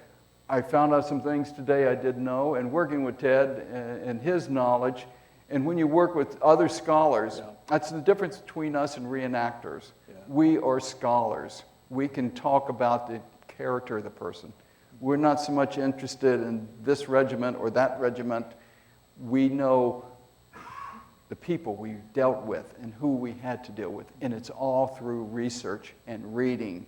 D: I found out some things today I didn't know, and working with Ted and his knowledge, and when you work with other scholars, that's the difference between us and reenactors. We are scholars. We can talk about the character of the person. We're not so much interested in this regiment or that regiment. We know the people we dealt with and who we had to deal with, and it's all through research and reading.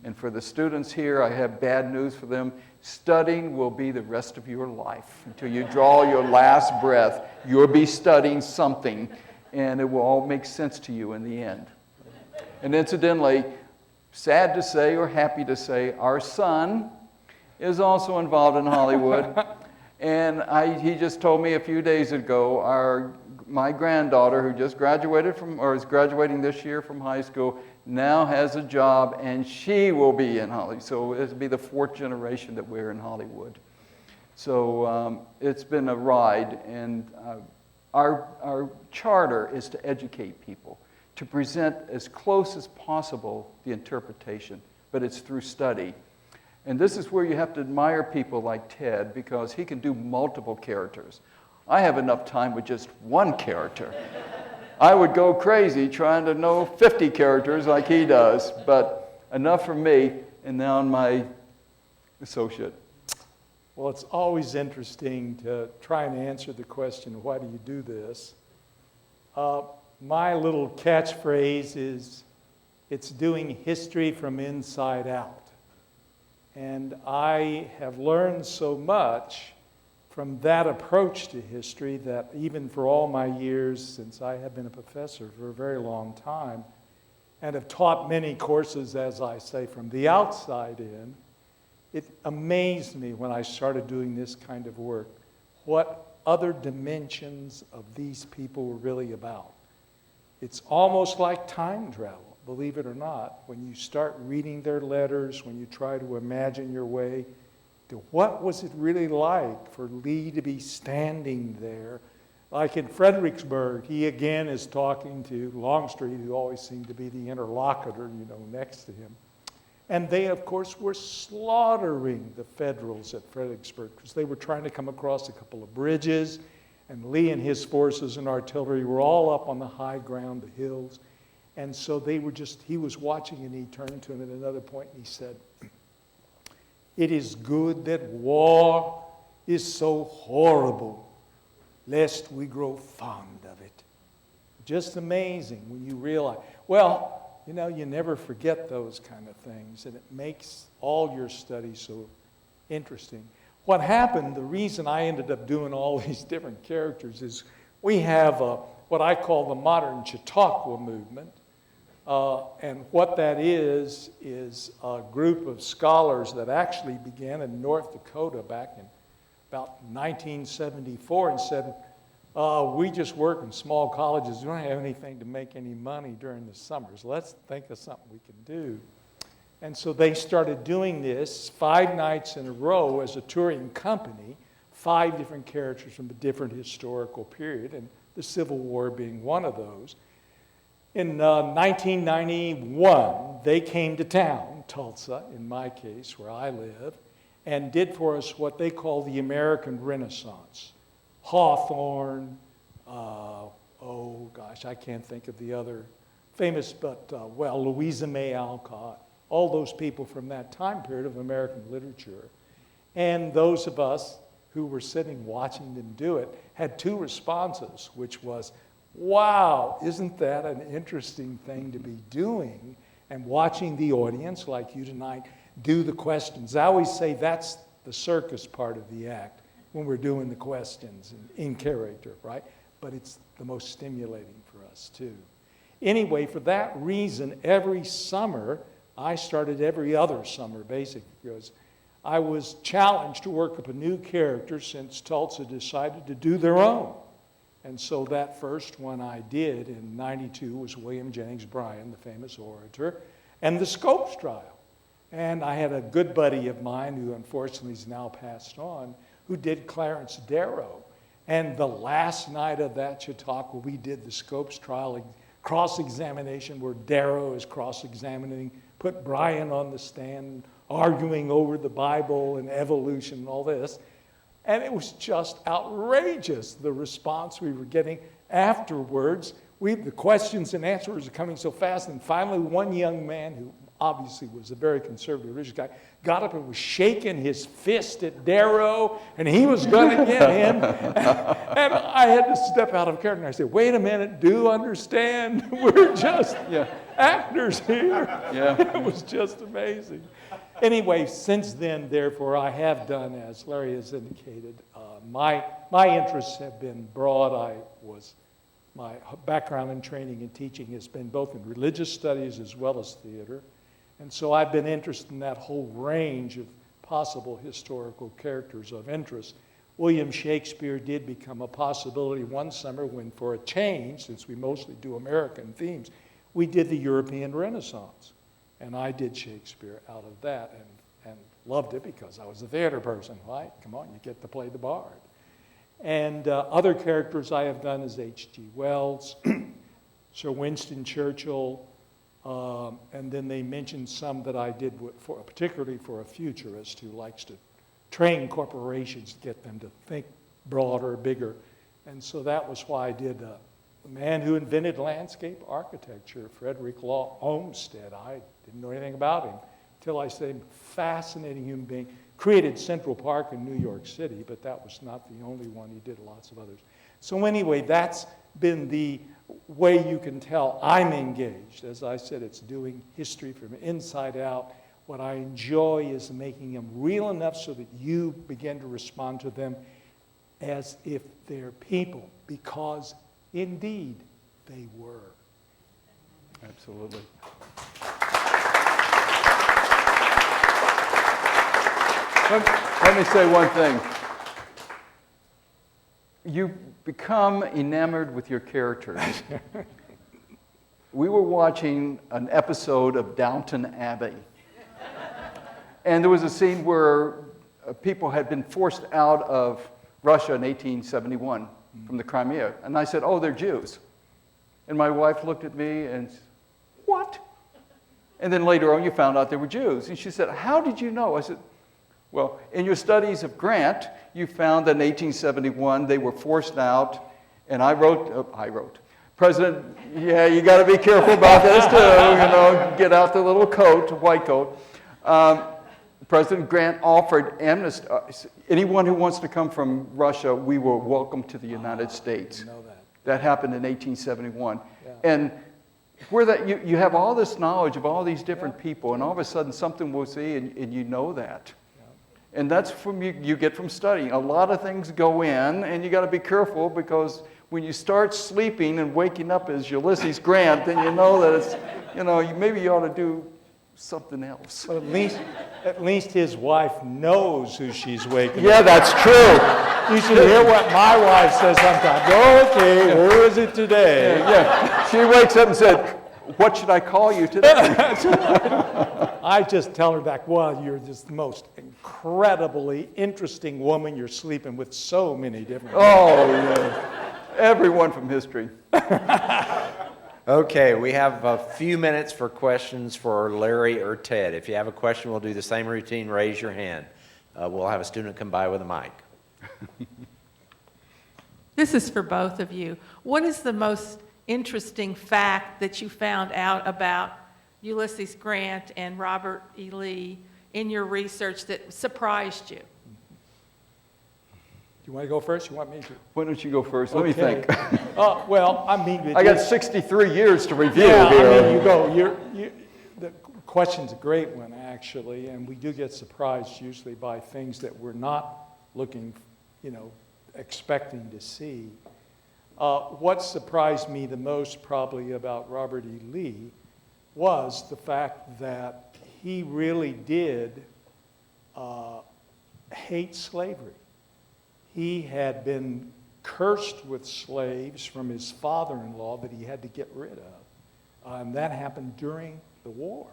D: And for the students here, I have bad news for them. Studying will be the rest of your life. Until you draw your last breath, you'll be studying something, and it will all make sense to you in the end. And incidentally, sad to say or happy to say, our son is also involved in Hollywood. And he just told me a few days ago, my granddaughter, who just graduated from, or is graduating this year from high school, now has a job, and she will be in Hollywood. So it'll be the 4th generation that we're in Hollywood. So it's been a ride, and our charter is to educate people, to present as close as possible the interpretation, but it's through study. And this is where you have to admire people like Ted, because he can do multiple characters. I have enough time with just one character. I would go crazy trying to know 50 characters like he does, but enough for me, and now my associate.
C: Well, it's always interesting to try and answer the question, why do you do this? My little catchphrase is, it's doing history from inside out. And I have learned so much from that approach to history that even for all my years, since I have been a professor for a very long time, and have taught many courses, as I say, from the outside in, it amazed me when I started doing this kind of work, what other dimensions of these people were really about. It's almost like time travel, believe it or not, when you start reading their letters, when you try to imagine your way to what was it really like for Lee to be standing there. Like in Fredericksburg, he again is talking to Longstreet, who always seemed to be the interlocutor, next to him. And they, of course, were slaughtering the Federals at Fredericksburg because they were trying to come across a couple of bridges, and Lee and his forces and artillery were all up on the high ground, the hills. And so he was watching, and he turned to him at another point and he said, "It is good that war is so horrible, lest we grow fond of it." Just amazing when you realize, you never forget those kind of things, and it makes all your studies so interesting. What happened, the reason I ended up doing all these different characters is we have what I call the modern Chautauqua movement. And what that is a group of scholars that actually began in North Dakota back in about 1974 and said, we just work in small colleges. We don't have anything to make any money during the summers. Let's think of something we can do. And so they started doing this 5 nights in a row as a touring company, 5 different characters from a different historical period, and the Civil War being one of those. In 1991, they came to town, Tulsa, in my case, where I live, and did for us what they call the American Renaissance. Hawthorne, I can't think of the other famous, but, Louisa May Alcott, all those people from that time period of American literature. And those of us who were sitting watching them do it had 2 responses, which was, wow, isn't that an interesting thing to be doing? And watching the audience, like you tonight, do the questions. I always say that's the circus part of the act, when we're doing the questions in character, right? But it's the most stimulating for us, too. Anyway, for that reason, every summer, I started every other summer, basically, because I was challenged to work up a new character since Tulsa decided to do their own. And so that first one I did in '92 was William Jennings Bryan, the famous orator, and the Scopes trial. And I had a good buddy of mine who unfortunately is now passed on, who did Clarence Darrow. And the last night of that Chautauqua, we did the Scopes trial cross-examination where Darrow is cross-examining, put Bryan on the stand, arguing over the Bible and evolution and all this. And it was just outrageous, the response we were getting afterwards. The questions and answers were coming so fast, and finally one young man who obviously was a very conservative religious guy, got up and was shaking his fist at Darrow, and he was going to get him. And I had to step out of character, and I said, wait a minute, do understand, we're just actors here.
D: Yeah.
C: It was just amazing. Anyway, since then, therefore, I have done, as Larry has indicated, my interests have been broad. My background in training and teaching has been both in religious studies as well as theater. And so I've been interested in that whole range of possible historical characters of interest. William Shakespeare did become a possibility one summer when, for a change, since we mostly do American themes, we did the European Renaissance. And I did Shakespeare out of that and loved it because I was a theater person, right? Come on, you get to play the bard. And other characters I have done is H.G. Wells, Sir Winston Churchill, and then they mentioned some that I did particularly for a futurist who likes to train corporations to get them to think broader, bigger. And so that was why I did the man who invented landscape architecture, Frederick Law Olmsted. I didn't know anything about him until I said, fascinating human being. Created Central Park in New York City, but that was not the only one. He did lots of others. So anyway, that's been the way you can tell I'm engaged. As I said, it's doing history from inside out. What I enjoy is making them real enough so that you begin to respond to them as if they're people, because indeed they were.
D: Absolutely. Let me say one thing. You become enamored with your characters. We were watching an episode of Downton Abbey. And there was a scene where people had been forced out of Russia in 1871 from the Crimea. And I said, oh, they're Jews. And my wife looked at me and said, what? And then later on you found out they were Jews. And she said, how did you know? I said, well, in your studies of Grant, you found that in 1871 they were forced out, and I wrote, President, yeah, you got to be careful about this too, get out the little coat, white coat. President Grant offered amnesty. Anyone who wants to come from Russia, we were welcome to the United States.
C: I didn't know that.
D: That happened in 1871.
C: Yeah.
D: And where that you have all this knowledge of all these different people, and all of a sudden something will see, and you know that. And that's from you get from studying. A lot of things go in, and you got to be careful, because when you start sleeping and waking up as Ulysses Grant, then you know that it's, maybe you ought to do something else.
C: But at least his wife knows who she's waking
D: Yeah,
C: up.
D: that's true.
C: You should hear what my wife says sometimes. Okay, who is it today?
D: Yeah. She wakes up and said, what should I call you today?
C: I just tell her back, well, you're just the most incredibly interesting woman. You're sleeping with so many different people.
D: Oh, yeah. Everyone from history.
B: Okay, we have a few minutes for questions for Larry or Ted. If you have a question, we'll do the same routine. Raise your hand. We'll have a student come by with a mic.
M: This is for both of you. What is the most interesting fact that you found out about Ulysses Grant and Robert E. Lee in your research that surprised you?
C: Do you want to go first? You want me to?
D: Why don't you go first? Let me think.
C: Well, I mean,
D: I got 63 years to review
C: yeah,
D: here.
C: I mean, you go. The question's a great one, actually, and we do get surprised usually by things that we're not looking, expecting to see. What surprised me the most probably about Robert E. Lee was the fact that he really did hate slavery. He had been cursed with slaves from his father-in-law that he had to get rid of. And that happened during the war.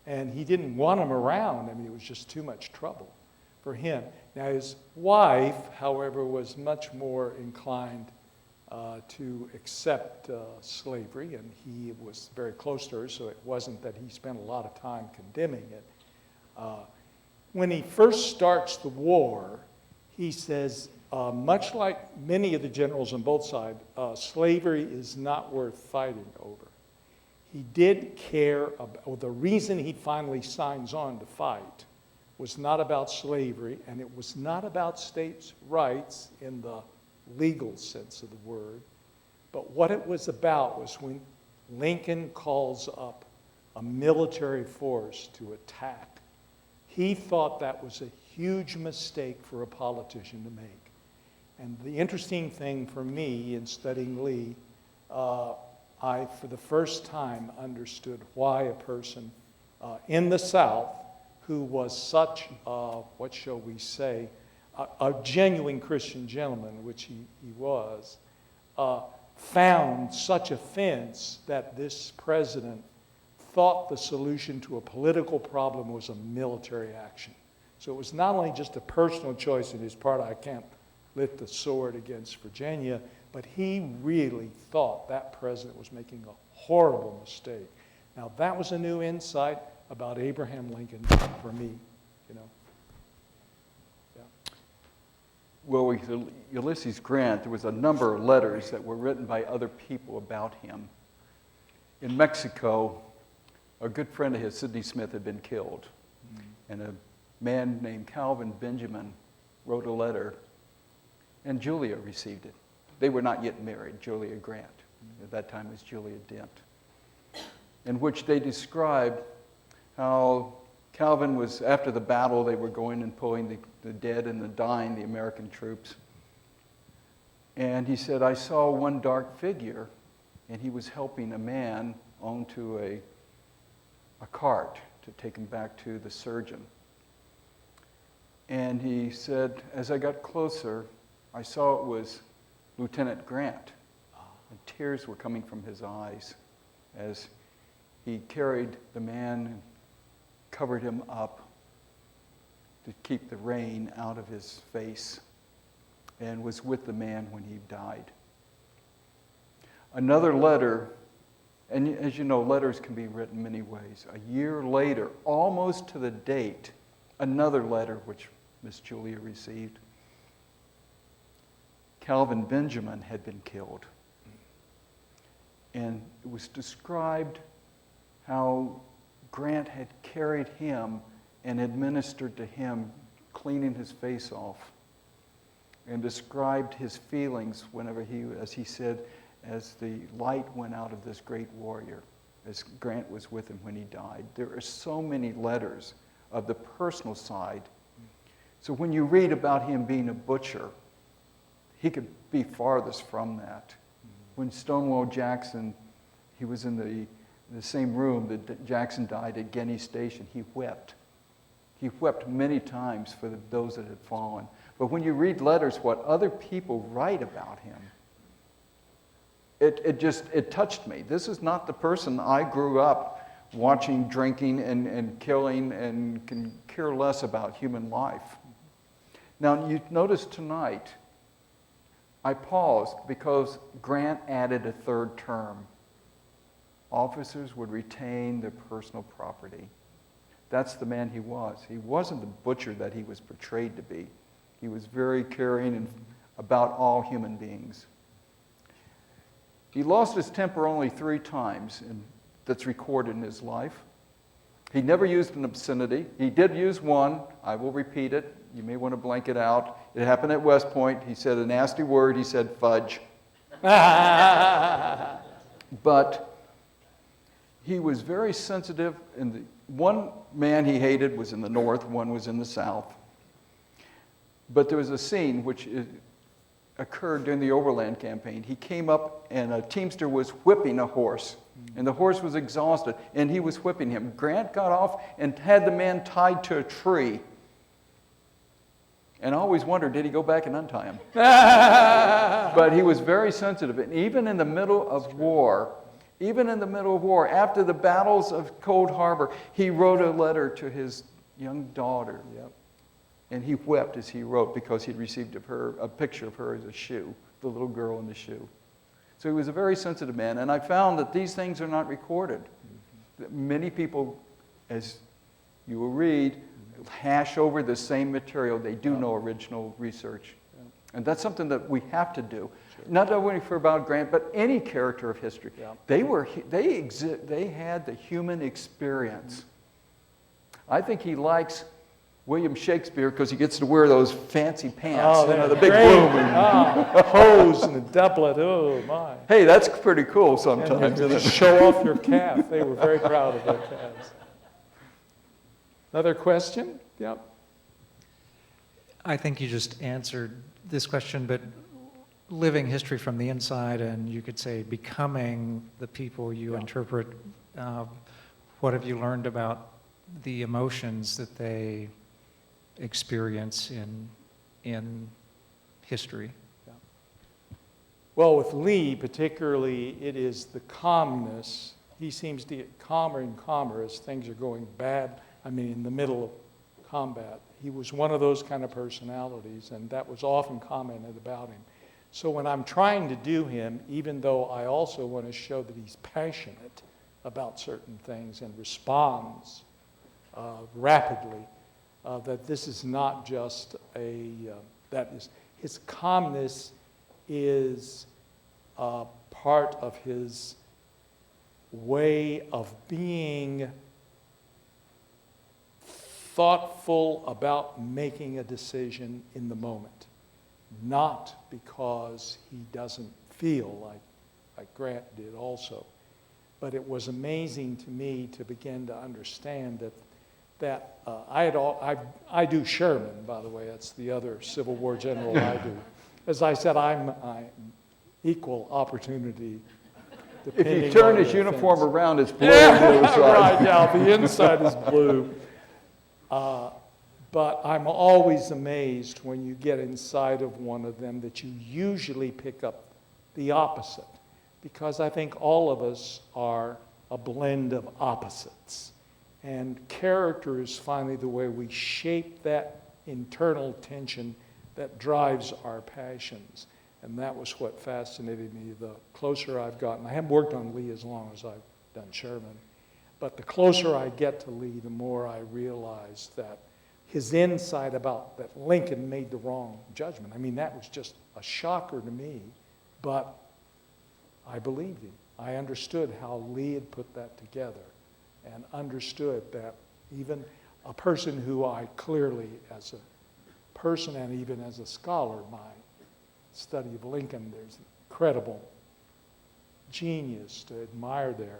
C: And he didn't want them around. I mean, it was just too much trouble for him. Now, his wife, however, was much more inclined to accept slavery, and he was very close to her, so it wasn't that he spent a lot of time condemning it. When he first starts the war, he says, much like many of the generals on both sides, slavery is not worth fighting over. He did care about, well, the reason he finally signs on to fight was not about slavery, and it was not about states' rights in the legal sense of the word, but what it was about was when Lincoln calls up a military force to attack. He thought that was a huge mistake for a politician to make. And the interesting thing for me in studying Lee, I, for the first time, understood why a person in the South who was such, what shall we say, a genuine Christian gentleman, which he was, found such offense that this president thought the solution to a political problem was a military action. So it was not only just a personal choice on his part, I can't lift the sword against Virginia, but he really thought that president was making a horrible mistake. Now, that was a new insight about Abraham Lincoln for me, you know. Yeah.
D: Well, with Ulysses Grant, there was a number of letters that were written by other people about him. In Mexico, a good friend of his, Sidney Smith, had been killed. And a man named Calvin Benjamin wrote a letter, and Julia received it. They were not yet married, Julia Grant. At that time it was Julia Dent. In which they described how Calvin was, after the battle, they were going and pulling the dead and the dying, the American troops. And he said, I saw one dark figure, and he was helping a man onto a cart to take him back to the surgeon. And he said, as I got closer, I saw it was Lieutenant Grant. And tears were coming from his eyes as he carried the man and covered him up to keep the rain out of his face, and was with the man when he died. Another letter, and as you know, letters can be written many ways. A year later, almost to the date, another letter which Miss Julia received. Calvin Benjamin had been killed. And it was described how Grant had carried him and administered to him, cleaning his face off, and described his feelings whenever he, as he said, as the light went out of this great warrior, as Grant was with him when he died. There are so many letters of the personal side. So when you read about him being a butcher, he could be farthest from that. When Stonewall Jackson, he was in the same room that Jackson died at Guinea Station, he wept. He wept many times for those that had fallen. But when you read letters, what other people write about him, it touched me. This is not the person I grew up watching, drinking, and killing, and can care less about human life. Now, you notice tonight, I paused because Grant added a third term. Officers would retain their personal property. That's the man he was. He wasn't the butcher that he was portrayed to be. He was very caring and about all human beings. He lost his temper only 3 times, and that's recorded in his life. He never used an obscenity. He did use one. I will repeat it. You may want to blank it out. It happened at West Point. He said a nasty word. He said fudge. But he was very sensitive. And one man he hated was in the North, one was in the South. But there was a scene which occurred during the Overland Campaign. He came up and a teamster was whipping a horse, and the horse was exhausted, and he was whipping him. Grant got off and had the man tied to a tree. And I always wondered, did he go back and untie him? But he was very sensitive. And even in the middle of war, after the battles of Cold Harbor, he wrote a letter to his young daughter.
C: Yep.
D: And he wept as he wrote because he'd received of her a picture of her as a shoe, the little girl in the shoe. So he was a very sensitive man. And I found that these things are not recorded. Many people, as you will read, hash over the same material. They do no original research. And that's something that we have to do. Sure. Not only for about Grant, but any character of history. Yeah. They had the human experience. I think he likes William Shakespeare because he gets to wear those fancy pants. The big blooming
C: hose and the doublet. Oh, my.
D: Hey, that's pretty cool sometimes.
C: And show off your calf. They were very proud of their calves. Another question? Yep.
N: I think you just answered this question, but living history from the inside, and you could say becoming the people you interpret, what have you learned about the emotions that they experience in history?
C: Yeah. Well, with Lee particularly, it is the calmness. He seems to get calmer and calmer as things are going bad. In the middle of combat. He was one of those kind of personalities, and that was often commented about him. So when I'm trying to do him, even though I also want to show that he's passionate about certain things and responds rapidly, that this is not just his calmness is part of his way of being thoughtful about making a decision in the moment, not because he doesn't feel like Grant did also. But it was amazing to me to begin to understand that I do Sherman, by the way. That's the other Civil War general I do. As I said, I'm equal opportunity.
D: If you turn his uniform around, it's blue.
C: Right, yeah, the inside is blue. But I'm always amazed when you get inside of one of them that you usually pick up the opposite. Because I think all of us are a blend of opposites. And character is finally the way we shape that internal tension that drives our passions. And that was what fascinated me the closer I've gotten. I haven't worked on Lee as long as I've done Sherman. But the closer I get to Lee, the more I realize that his insight about that Lincoln made the wrong judgment. That was just a shocker to me, but I believed him. I understood how Lee had put that together and understood that even a person who I clearly, as a person and even as a scholar, my study of Lincoln, there's incredible genius to admire there.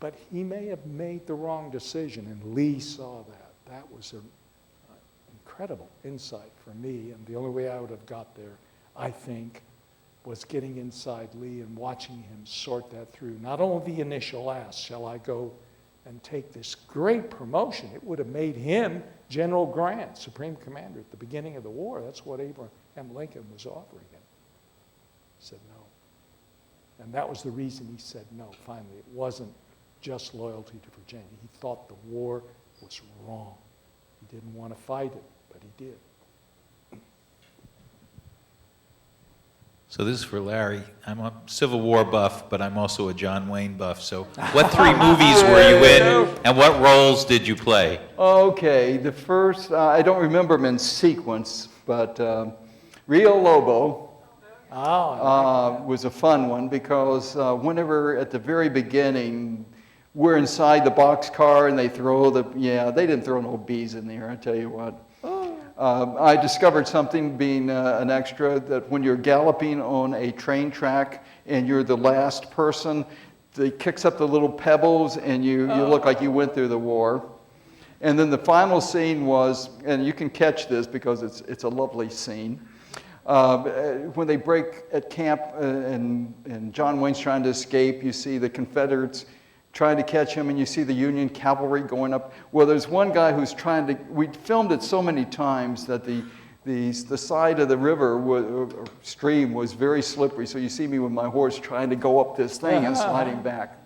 C: But he may have made the wrong decision, and Lee saw that. That was an incredible insight for me, and the only way I would have got there, I think, was getting inside Lee and watching him sort that through. Not only the initial ask, shall I go and take this great promotion? It would have made him General Grant, Supreme Commander at the beginning of the war. That's what Abraham Lincoln was offering him. He said no. And that was the reason he said no, finally. It wasn't just loyalty to Virginia. He thought the war was wrong. He didn't want to fight it, but he did.
O: So this is for Larry. I'm a Civil War buff, but I'm also a John Wayne buff. So what three movies were you in, and what roles did you play?
D: Okay, the first, I don't remember them in sequence, but Rio Lobo was a fun one because whenever at the very beginning, we're inside the boxcar and they throw they didn't throw no bees in there, I tell you what. I discovered something being an extra, that when you're galloping on a train track and you're the last person, it kicks up the little pebbles and you look like you went through the war. And then the final scene was, and you can catch this because it's a lovely scene, When they break at camp and John Wayne's trying to escape, you see the Confederates trying to catch him, and you see the Union cavalry going up. Well, there's one guy who's trying to, we filmed it so many times that the side of the river or stream was very slippery, so you see me with my horse trying to go up this thing and sliding back.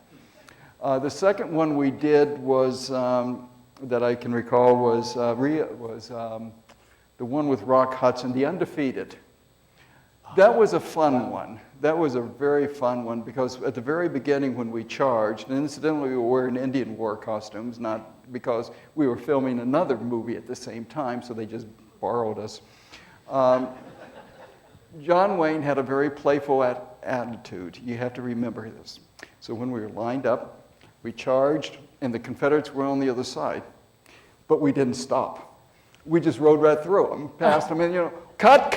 D: The second one we did was, that I can recall, was the one with Rock Hudson, The Undefeated. That was a fun one. That was a very fun one because at the very beginning when we charged, and incidentally we were wearing Indian war costumes, not because we were filming another movie at the same time, so they just borrowed us. John Wayne had a very playful attitude. You have to remember this. So when we were lined up, we charged, and the Confederates were on the other side. But we didn't stop. We just rode right through them, past them, and, cut,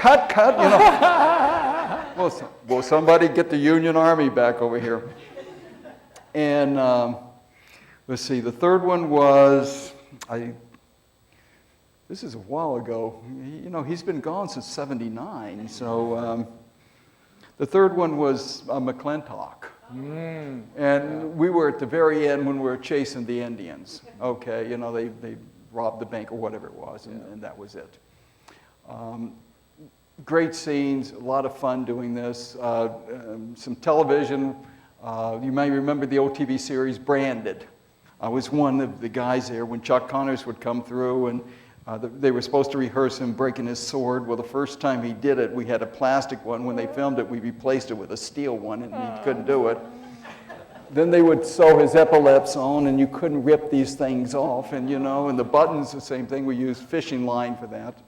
D: will somebody get the Union Army back over here? And let's see, the third one was, this is a while ago. He's been gone since '79, so the third one was McClintock. And we were at the very end when we were chasing the Indians. Okay, they robbed the bank or whatever it was, and that was it. Great scenes, a lot of fun doing this. Some television. You may remember the old TV series Branded. I was one of the guys there when Chuck Connors would come through, and they were supposed to rehearse him breaking his sword. Well, the first time he did it, we had a plastic one. When they filmed it, we replaced it with a steel one, and he couldn't do it. Then they would sew his epaulets on, and you couldn't rip these things off. And and the buttons, the same thing. We used fishing line for that.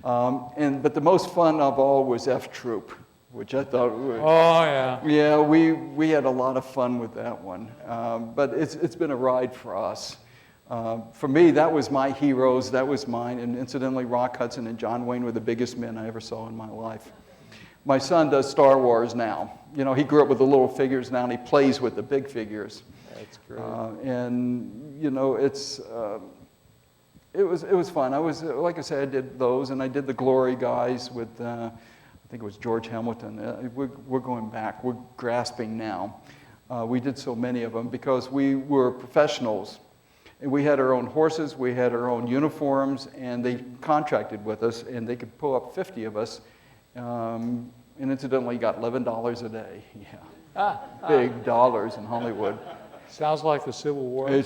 D: But the most fun of all was F Troop, which I thought. Yeah, we had a lot of fun with that one. But it's been a ride for us. For me, that was my heroes. That was mine. And incidentally, Rock Hudson and John Wayne were the biggest men I ever saw in my life. My son does Star Wars now. He grew up with the little figures now, and he plays with the big figures. That's great. It was fun. I was, like I said, I did those, and I did the Glory guys with, I think it was George Hamilton. We're going back. We're grasping now. We did so many of them because we were professionals. And we had our own horses, we had our own uniforms, and they contracted with us, and they could pull up 50 of us. And incidentally, got $11 a day. Yeah, big dollars in Hollywood.
C: Sounds like the Civil War.
D: It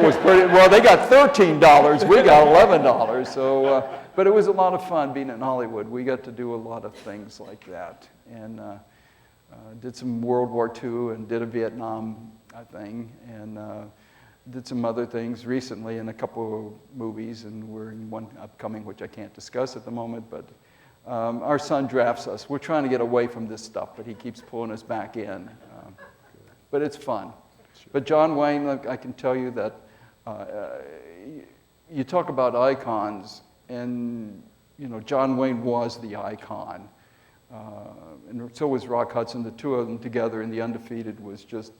D: was pretty, well, they got $13, we got $11. So, but it was a lot of fun being in Hollywood. We got to do a lot of things like that. And did some World War II and did a Vietnam thing. And did some other things recently in a couple of movies. And we're in one upcoming, which I can't discuss at the moment. But our son drafts us. We're trying to get away from this stuff, but he keeps pulling us back in. But it's fun. But John Wayne, I can tell you that you talk about icons, and John Wayne was the icon, and so was Rock Hudson. The two of them together in The Undefeated was just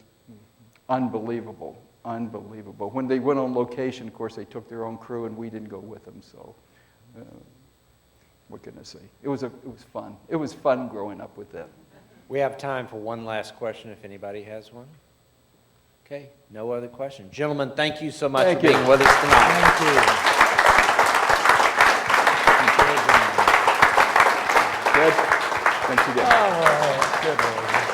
D: unbelievable, unbelievable. When they went on location, of course, they took their own crew, and we didn't go with them. So, what can I say? It was fun. It was fun growing up with them.
B: We have time for one last question if anybody has one. Okay, no other questions. Gentlemen, thank you so much for being with us tonight.
C: Thank you.
D: Good. Thanks again.
C: All right. Good.